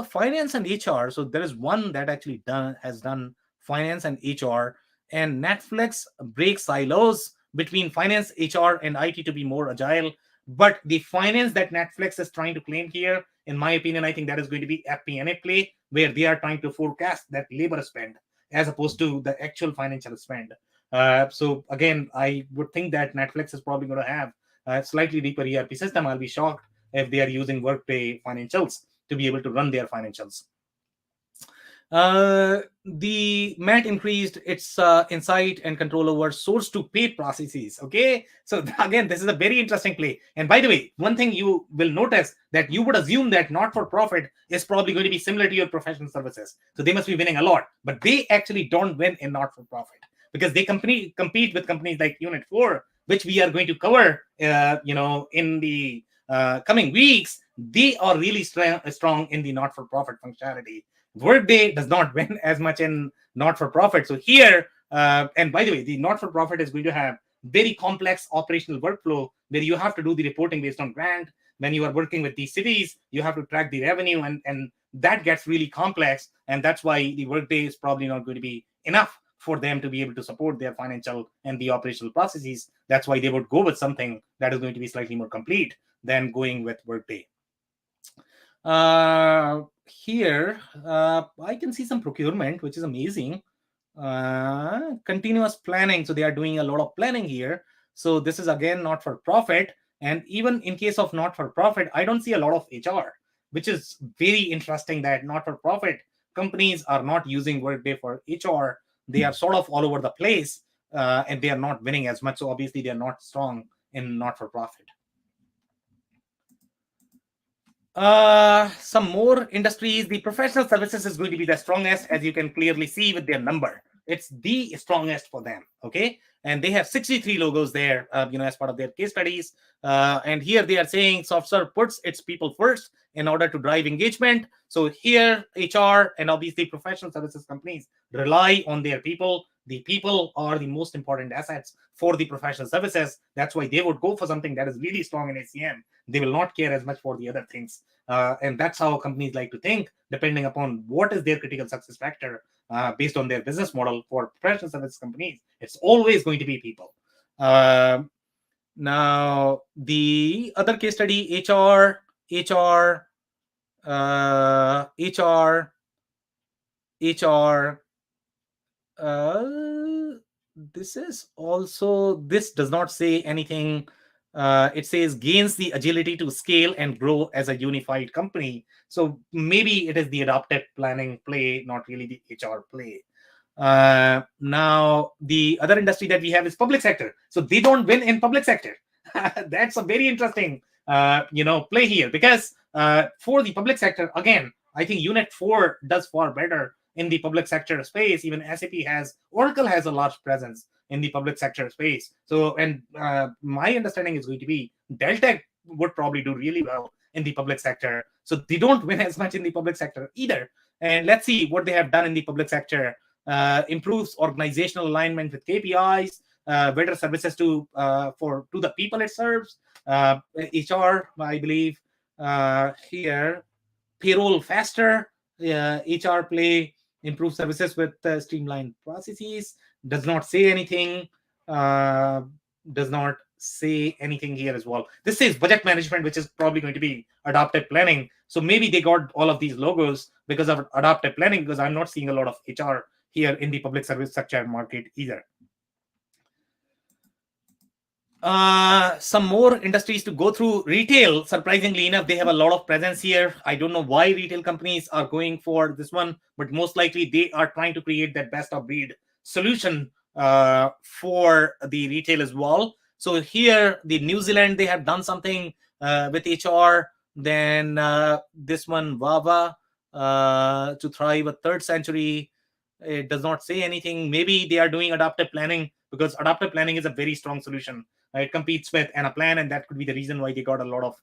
finance and HR. So there is one that actually has done finance and HR, and Netflix breaks silos between finance, HR, and IT to be more agile. But the finance that Netflix is trying to claim here, in my opinion, I think that is going to be FP&A play, where they are trying to forecast that labor spend as opposed to the actual financial spend. So again, I would think that Netflix is probably going to have a slightly deeper ERP system. I'll be shocked if they are using Workday financials to be able to run their financials. The Met increased its insight and control over source to pay processes. Okay, so again, this is a very interesting play. And by the way, one thing you will notice that you would assume that not-for-profit is probably going to be similar to your professional services. So they must be winning a lot, but they actually don't win in not-for-profit because they compete with companies like Unit 4, which we are going to cover, in the coming weeks. They are really strong in the not-for-profit functionality. Workday does not win as much in not-for-profit. So here, and by the way, the not-for-profit is going to have very complex operational workflow where you have to do the reporting based on grant. When you are working with these cities, you have to track the revenue, and that gets really complex. And that's why the Workday is probably not going to be enough for them to be able to support their financial and the operational processes. That's why they would go with something that is going to be slightly more complete than going with Workday. Here, I can see some procurement, which is amazing. Continuous planning. So they are doing a lot of planning here. So this is again not for profit. And even in case of not for profit, I don't see a lot of HR, which is very interesting that not for profit companies are not using Workday for HR. They are sort of all over the place, and they are not winning as much. So obviously they are not strong in not for profit. Some more industries. The professional services is going to be the strongest, as you can clearly see with their number. It's the strongest for them. Okay, and they have 63 logos there, as part of their case studies. And here they are saying SoftServe puts its people first in order to drive engagement. So here, HR and obviously professional services companies rely on their people. The people are the most important assets for the professional services. That's why they would go for something that is really strong in HCM. They will not care as much for the other things. And that's how companies like to think, depending upon what is their critical success factor based on their business model. For professional services companies, it's always going to be people. Now, the other case study, HR, this does not say anything. It says gains the agility to scale and grow as a unified company. So maybe it is the adaptive planning play, not really the HR play. Now, the other industry that we have is public sector. So they don't win in public sector. That's a very interesting, play here, because for the public sector, again, I think Unit 4 does far better in the public sector space. Even Oracle has a large presence in the public sector space. So, and my understanding is going to be Deltek would probably do really well in the public sector. So they don't win as much in the public sector either. And let's see what they have done in the public sector. Improves organizational alignment with KPIs, better services to the people it serves. HR, I believe, here, payroll faster. HR play, improve services with streamlined processes. Does not say anything. Does not say anything here as well. This says budget management, which is probably going to be adaptive planning. So maybe they got all of these logos because of adaptive planning, because I'm not seeing a lot of HR here in the public service sector market either. Some more industries to go through. Retail, surprisingly enough, they have a lot of presence here. I don't know why retail companies are going for this one, but most likely they are trying to create that best of breed solution for the retail as well. So here, the New Zealand, they have done something with HR. Then this one, Vava, to thrive, a third century. It does not say anything. Maybe they are doing adaptive planning, because adaptive planning is a very strong solution. It competes with Anaplan, and that could be the reason why they got a lot of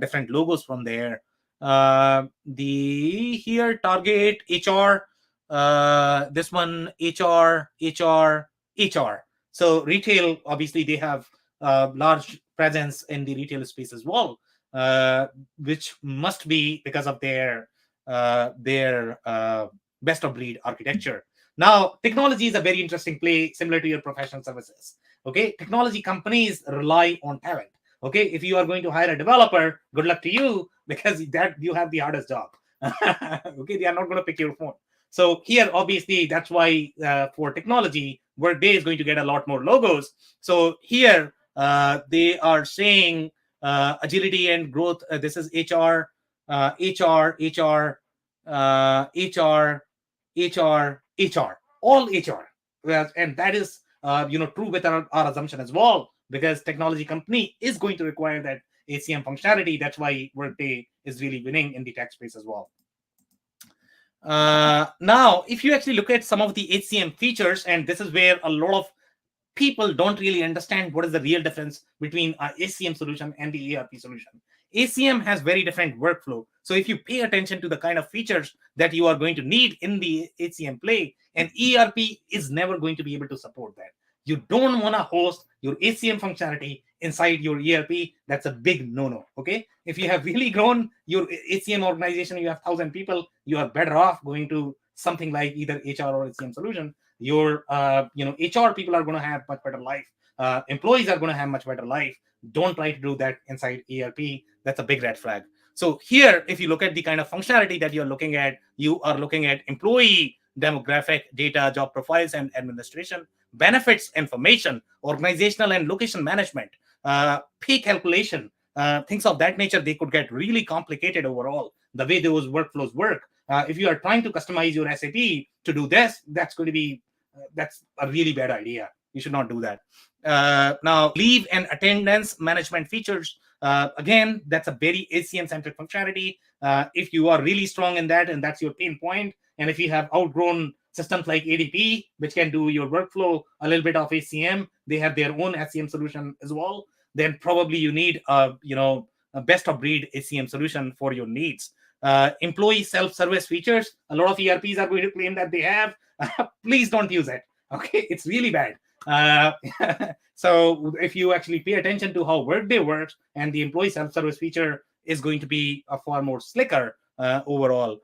different logos from there. Here, Target, HR, this one, HR. So retail, obviously, they have large presence in the retail space as well, which must be because of their best of breed architecture. Now, technology is a very interesting play, similar to your professional services. Okay, technology companies rely on talent. Okay, if you are going to hire a developer, good luck to you, because that you have the hardest job. Okay, they are not going to pick your phone. So here, obviously, that's why for technology, Workday is going to get a lot more logos. So here, they are saying agility and growth. This is HR, all HR. And that is true with our assumption as well, because technology company is going to require that HCM functionality. That's why Workday is really winning in the tech space as well. Now, if you actually look at some of the HCM features, and this is where a lot of people don't really understand what is the real difference between a HCM solution and the ERP solution. HCM has very different workflow. So if you pay attention to the kind of features that you are going to need in the HCM play, and ERP is never going to be able to support that. You don't want to host your HCM functionality inside your ERP. That's a big no-no. Okay, if you have really grown your HCM organization, you have 1,000 people, you are better off going to something like either HR or HCM solution. Your HR people are going to have much better life. Employees are going to have much better life. Don't try to do that inside ERP. That's a big red flag. So here, if you look at the kind of functionality that you're looking at, you are looking at employee demographic data, job profiles and administration, benefits information, organizational and location management, pay calculation, things of that nature. They could get really complicated overall, the way those workflows work. If you are trying to customize your SAP to do this, that's going to be that's a really bad idea. You should not do that. Now, leave and attendance management features. Again, that's a very HCM-centric functionality. If you are really strong in that, and that's your pain point, and if you have outgrown systems like ADP, which can do your workflow a little bit of HCM, they have their own HCM solution as well, then probably you need a best-of-breed HCM solution for your needs. Employee self-service features, a lot of ERPs are going to claim that they have. Please don't use it. Okay, it's really bad. So if you actually pay attention to how Workday works, and the employee self-service feature is going to be a far more slicker overall.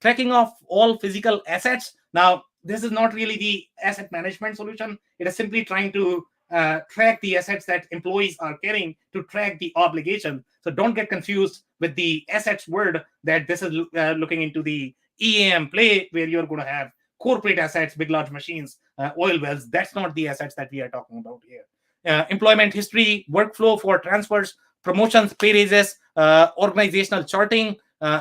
Tracking of all physical assets. Now, this is not really the asset management solution. It is simply trying to track the assets that employees are carrying to track the obligation. So don't get confused with the assets word, that this is looking into the EAM play, where you're going to have corporate assets, big, large machines, oil wells. That's not the assets that we are talking about here. Employment history, workflow for transfers, promotions, pay raises, organizational charting,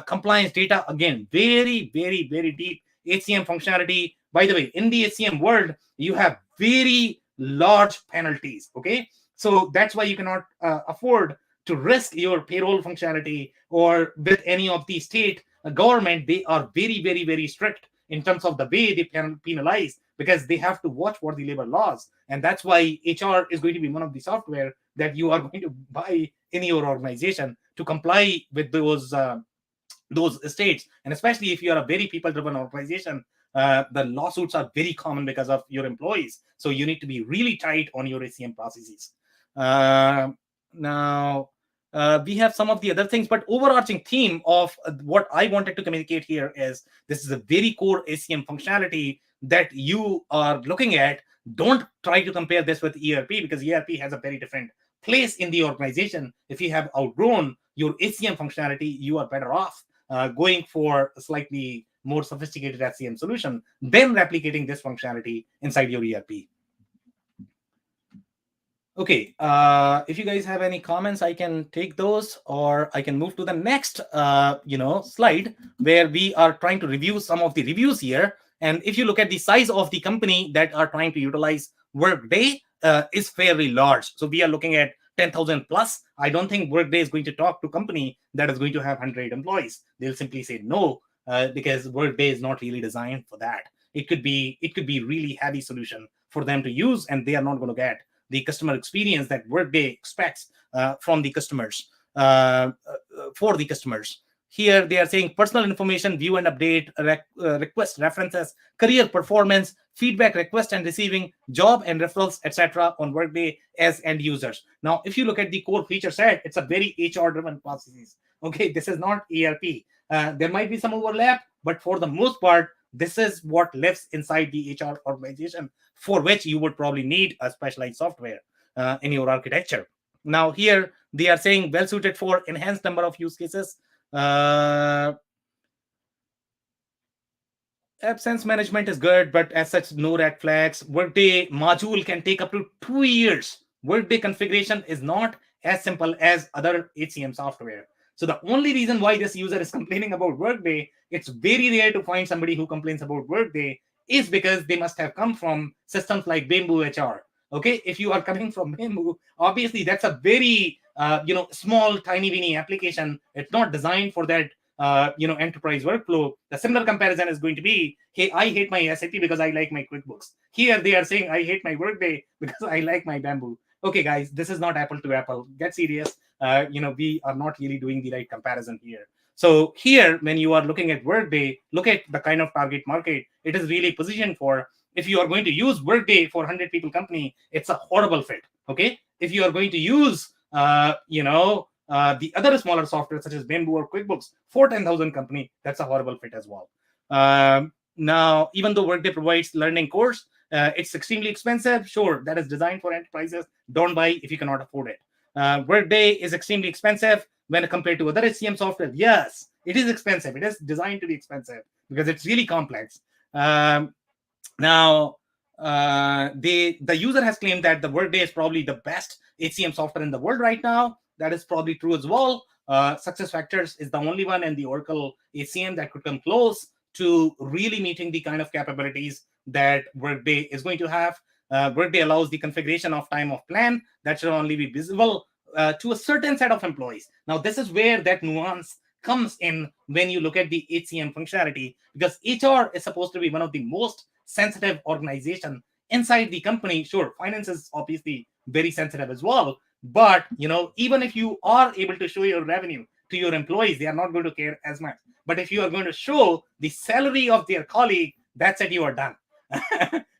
compliance data. Again, very, very, very deep HCM functionality. By the way, in the HCM world, you have very large penalties. Okay, so that's why you cannot afford to risk your payroll functionality, or with any of the state government. They are very, very, very strict in terms of the way they penalize, because they have to watch for the labor laws. And that's why HR is going to be one of the software that you are going to buy in your organization to comply with those states. And especially if you are a very people-driven organization, the lawsuits are very common because of your employees. So you need to be really tight on your HCM processes. Now, we have some of the other things, but overarching theme of what I wanted to communicate here is, this is a very core HCM functionality that you are looking at. Don't try to compare this with ERP, because ERP has a very different place in the organization. If you have outgrown your HCM functionality, you are better off going for a slightly more sophisticated HCM solution than replicating this functionality inside your ERP. Okay, if you guys have any comments, I can take those, or I can move to the next slide, where we are trying to review some of the reviews here. And if you look at the size of the company that are trying to utilize Workday, is fairly large. So we are looking at 10,000 plus. I don't think Workday is going to talk to a company that is going to have 100 employees. They'll simply say no, because Workday is not really designed for that. It could be really heavy solution for them to use, and they are not going to get the customer experience that Workday expects from the customers, for the customers. Here they are saying personal information, view and update, request references, career performance, feedback request and receiving, job and referrals, etc. on Workday as end users. Now, if you look at the core feature set, it's a very HR-driven processes. Okay, this is not ERP. There might be some overlap, but for the most part, this is what lives inside the HR organization, for which you would probably need a specialized software in your architecture. Now, here they are saying well suited for enhanced number of use cases. Absence management is good, but as such, no red flags. Workday module can take up to 2 years. Workday configuration is not as simple as other HCM software. So the only reason why this user is complaining about Workday, it's very rare to find somebody who complains about Workday, is because they must have come from systems like Bamboo HR. Okay, if you are coming from Bamboo, obviously that's a very small, tiny, weeny application. It's not designed for that enterprise workflow. The similar comparison is going to be, hey, I hate my SAP because I like my QuickBooks. Here they are saying I hate my Workday because I like my Bamboo. Okay, guys, this is not apple to apple. Get serious. We are not really doing the right comparison here. So here, when you are looking at Workday, look at the kind of target market it is really positioned for. If you are going to use Workday for 100 people company, it's a horrible fit. Okay, if you are going to use the other smaller software such as Bamboo or QuickBooks for 10,000 company, that's a horrible fit as well. Now, even though Workday provides learning course, it's extremely expensive. Sure, that is designed for enterprises. Don't buy if you cannot afford it. Workday is extremely expensive when compared to other HCM software. Yes, it is expensive. It is designed to be expensive because it's really complex. Now, the user has claimed that the Workday is probably the best HCM software in the world right now. That is probably true as well. SuccessFactors is the only one in the Oracle HCM that could come close to really meeting the kind of capabilities that Workday is going to have. Workday allows the configuration of time of plan that should only be visible to a certain set of employees. Now, this is where that nuance comes in when you look at the HCM functionality, because HR is supposed to be one of the most sensitive organization inside the company. Sure, finance is obviously very sensitive as well, but even if you are able to show your revenue to your employees, they are not going to care as much. But if you are going to show the salary of their colleague, that's it, you are done.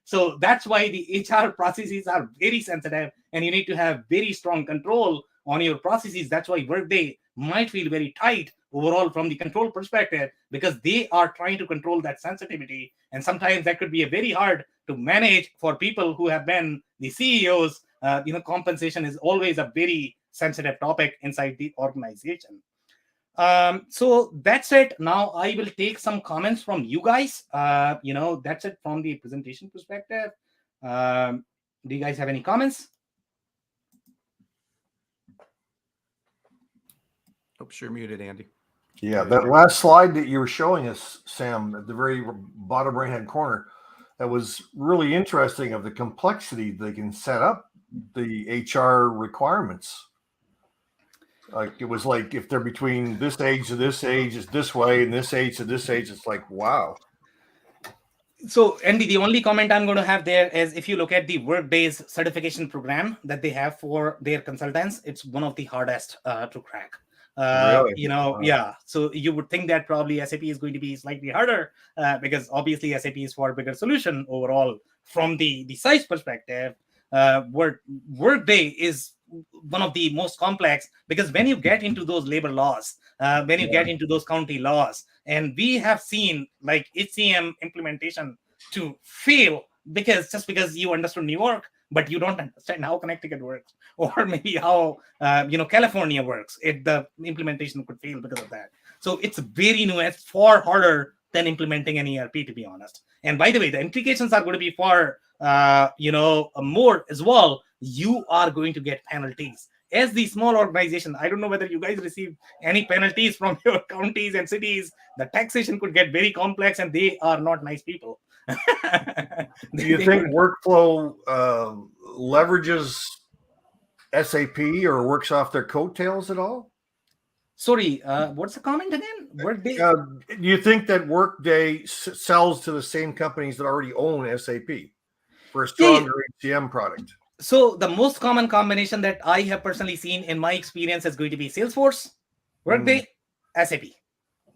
So that's why the HR processes are very sensitive, and you need to have very strong control on your processes. That's why Workday might feel very tight overall from the control perspective, because they are trying to control that sensitivity. And sometimes that could be a very hard to manage for people who have been the CEOs. Compensation is always a very sensitive topic inside the organization. So that's it. Now I will take some comments from you guys. That's it from the presentation perspective. Do you guys have any comments? Oops, you're muted, Andy. Yeah, that last slide that you were showing us, Sam, at the very bottom right-hand corner, that was really interesting of the complexity they can set up the HR requirements. Like it was like if they're between this age to this age, it's this way, and this age to this age, it's like, wow. So, Andy, the only comment I'm going to have there is if you look at the Workday's certification program that they have for their consultants, it's one of the hardest to crack. Really? Yeah. So you would think that probably SAP is going to be slightly harder because obviously SAP is for a bigger solution overall from the size perspective. Workday is one of the most complex, because when you get into those labor laws, when you get into those county laws, and we have seen like HCM implementation to fail because you understood New York, but you don't understand how Connecticut works, or maybe how California works. The implementation could fail because of that. So it's very nuanced, far harder than implementing an ERP, to be honest. And by the way, the implications are going to be far more as well. You are going to get penalties as the small organization. I don't know whether you guys receive any penalties from your counties and cities. The taxation could get very complex, and they are not nice people. Do you think Workflow leverages SAP or works off their coattails at all? Sorry, what's the comment again? Workday? Do you think that Workday sells to the same companies that already own SAP for a stronger HCM product? So the most common combination that I have personally seen in my experience is going to be Salesforce, Workday, SAP.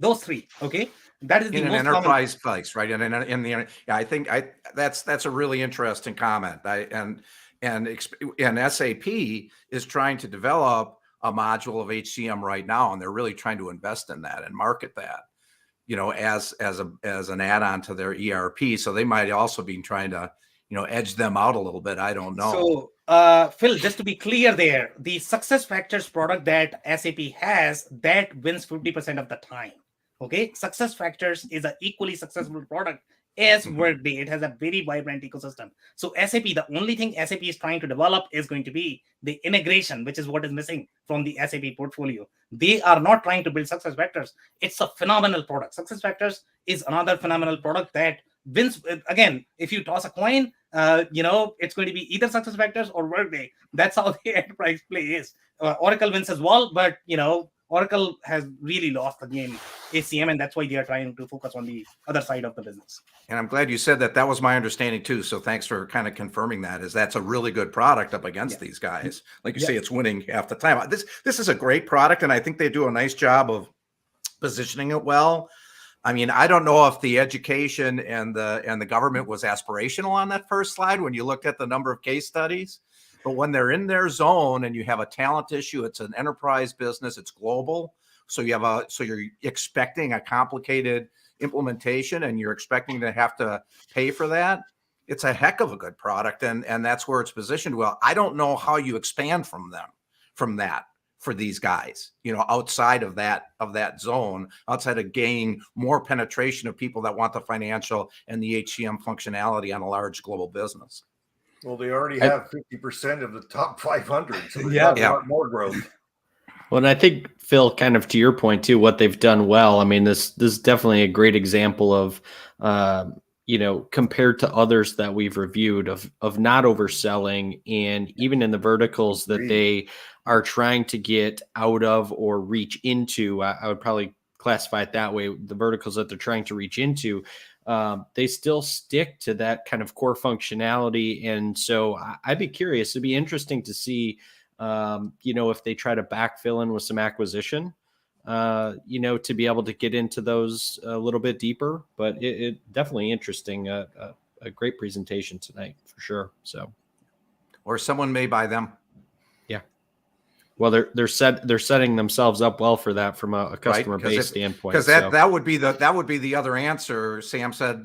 Those three. Okay, that is the in most an enterprise place, right? I think that's a really interesting comment. And SAP is trying to develop a module of HCM right now, and they're really trying to invest in that and market that, as an add-on to their ERP. So they might also be trying to edge them out a little bit. I don't know. So, Phil, just to be clear there, the SuccessFactors product that SAP has, that wins 50% of the time. Okay, SuccessFactors is an equally successful product as Workday. It has a very vibrant ecosystem. So SAP, the only thing SAP is trying to develop is going to be the integration, which is what is missing from the SAP portfolio. They are not trying to build SuccessFactors. It's a phenomenal product. SuccessFactors is another phenomenal product that wins. Again, if you toss a coin, it's going to be either SuccessFactors or Workday. That's how the enterprise play is. Oracle wins as well, but Oracle has really lost the game HCM, and that's why they are trying to focus on the other side of the business. And I'm glad you said that. That was my understanding too. So thanks for kind of confirming that. That's a really good product up against these guys. Like you say, it's winning half the time. This is a great product, and I think they do a nice job of positioning it well. I mean, I don't know if the education and the government was aspirational on that first slide when you looked at the number of case studies. But when they're in their zone and you have a talent issue, it's an enterprise business, it's global. So you're expecting a complicated implementation and you're expecting to have to pay for that. It's a heck of a good product, and that's where it's positioned well. I don't know how you expand from that for these guys, outside of that zone, outside of gaining more penetration of people that want the financial and the HCM functionality on a large global business. Well, they already have 50% of the top 500, so there's not a lot more growth. Well, and I think, Phil, kind of to your point too, what they've done well. I mean, this is definitely a great example of, compared to others that we've reviewed, of not overselling, and even in the verticals that they are trying to get out of or reach into. I would probably classify it that way. The verticals that they're trying to reach into, they still stick to that kind of core functionality. And so I'd be curious. It'd be interesting to see, if they try to backfill in with some acquisition, to be able to get into those a little bit deeper. But it definitely interesting. A great presentation tonight for sure. So, or someone may buy them. Well, they're setting themselves up well for that from a customer base standpoint. Because that would be the other answer. Sam said,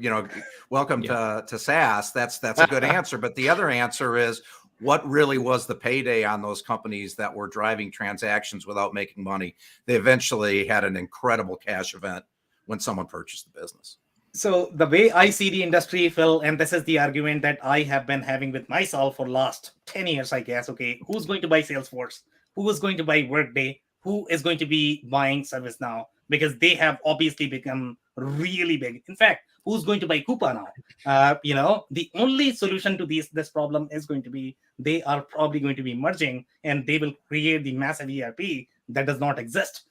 welcome to SaaS. That's a good answer. But the other answer is, what really was the payday on those companies that were driving transactions without making money? They eventually had an incredible cash event when someone purchased the business. So the way I see the industry, Phil, and this is the argument that I have been having with myself for last 10 years, I guess. Okay, who's going to buy Salesforce? Who is going to buy Workday? Who is going to be buying ServiceNow? Because they have obviously become really big. In fact, who's going to buy Coupa now? The only solution to this problem is going to be, they are probably going to be merging, and they will create the massive ERP that does not exist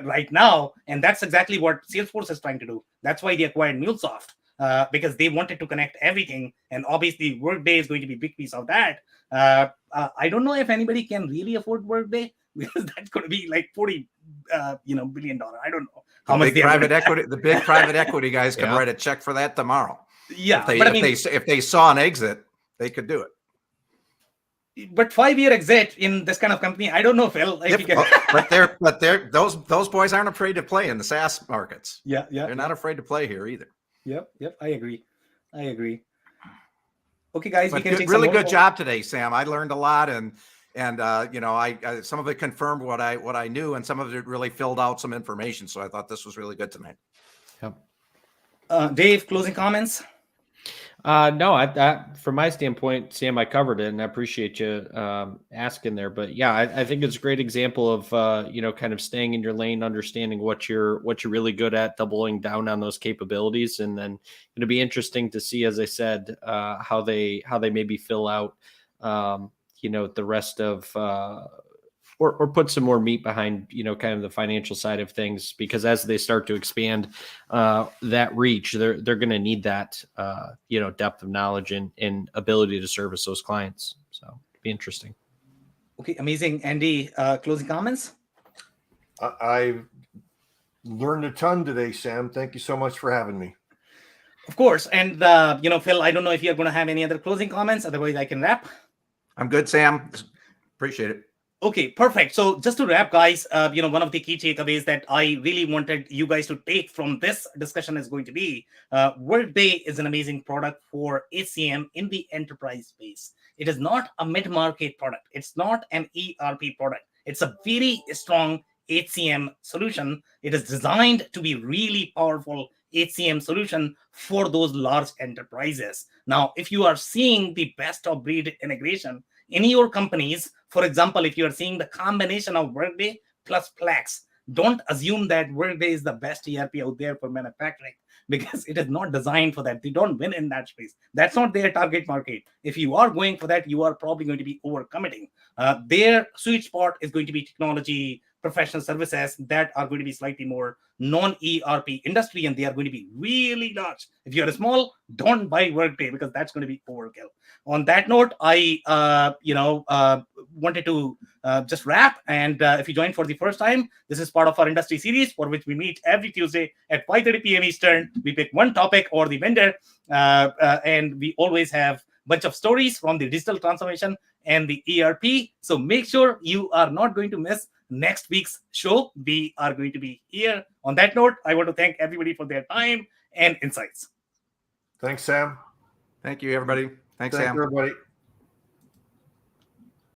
right now. And that's exactly what Salesforce is trying to do. That's why they acquired MuleSoft, because they wanted to connect everything. And obviously Workday is going to be a big piece of that. I don't know if anybody can really afford Workday, because that's going to be like $40 billion. I don't know how much the big private equity guys can write a check for that tomorrow. Yeah, if they saw an exit, they could do it. But 5-year exit in this kind of company, I don't know, Phil. But those boys aren't afraid to play in the SaaS markets. Yeah. They're not afraid to play here either. Yep. I agree. Okay, guys, we can take really good job today, Sam. I learned a lot, and I some of it confirmed what I knew, and some of it really filled out some information. So I thought this was really good tonight. Yep. Dave, closing comments? No, from my standpoint, Sam, I covered it, and I appreciate you asking there. But yeah, I think it's a great example of kind of staying in your lane, understanding what you're really good at, doubling down on those capabilities, and then it'll be interesting to see, as I said, how they maybe fill out the rest of or put some more meat behind kind of the financial side of things, because as they start to expand that reach, they're going to need that depth of knowledge and ability to service those clients. So it'd be interesting. Okay, amazing. Andy, closing comments? I've learned a ton today, Sam. Thank you so much for having me. Of course. And Phil, I don't know if you're going to have any other closing comments. Otherwise, I can wrap. I'm good, Sam. Appreciate it. Okay, perfect. So just to wrap, guys, one of the key takeaways that I really wanted you guys to take from this discussion is going to be Workday is an amazing product for HCM in the enterprise space. It is not a mid-market product. It's not an ERP product. It's a very strong HCM solution. It is designed to be really powerful HCM solution for those large enterprises. Now, if you are seeing the best of breed integration in your companies, for example, if you are seeing the combination of Workday plus Plex, don't assume that Workday is the best ERP out there for manufacturing, because it is not designed for that. They don't win in that space. That's not their target market. If you are going for that, you are probably going to be overcommitting. Their sweet spot is going to be technology, professional services that are going to be slightly more non-ERP industry, and they are going to be really large. If you're small, don't buy Workday, because that's going to be overkill. On that note, I wanted to just wrap. And if you joined for the first time, this is part of our industry series, for which we meet every Tuesday at 5:30 p.m. Eastern. We pick one topic or the vendor, and we always have a bunch of stories from the digital transformation and the ERP. So make sure you are not going to miss next week's show, we are going to be here. On that note, I want to thank everybody for their time and insights. Thanks, Sam. Thank you, everybody. Thanks, Thank Sam. you, everybody.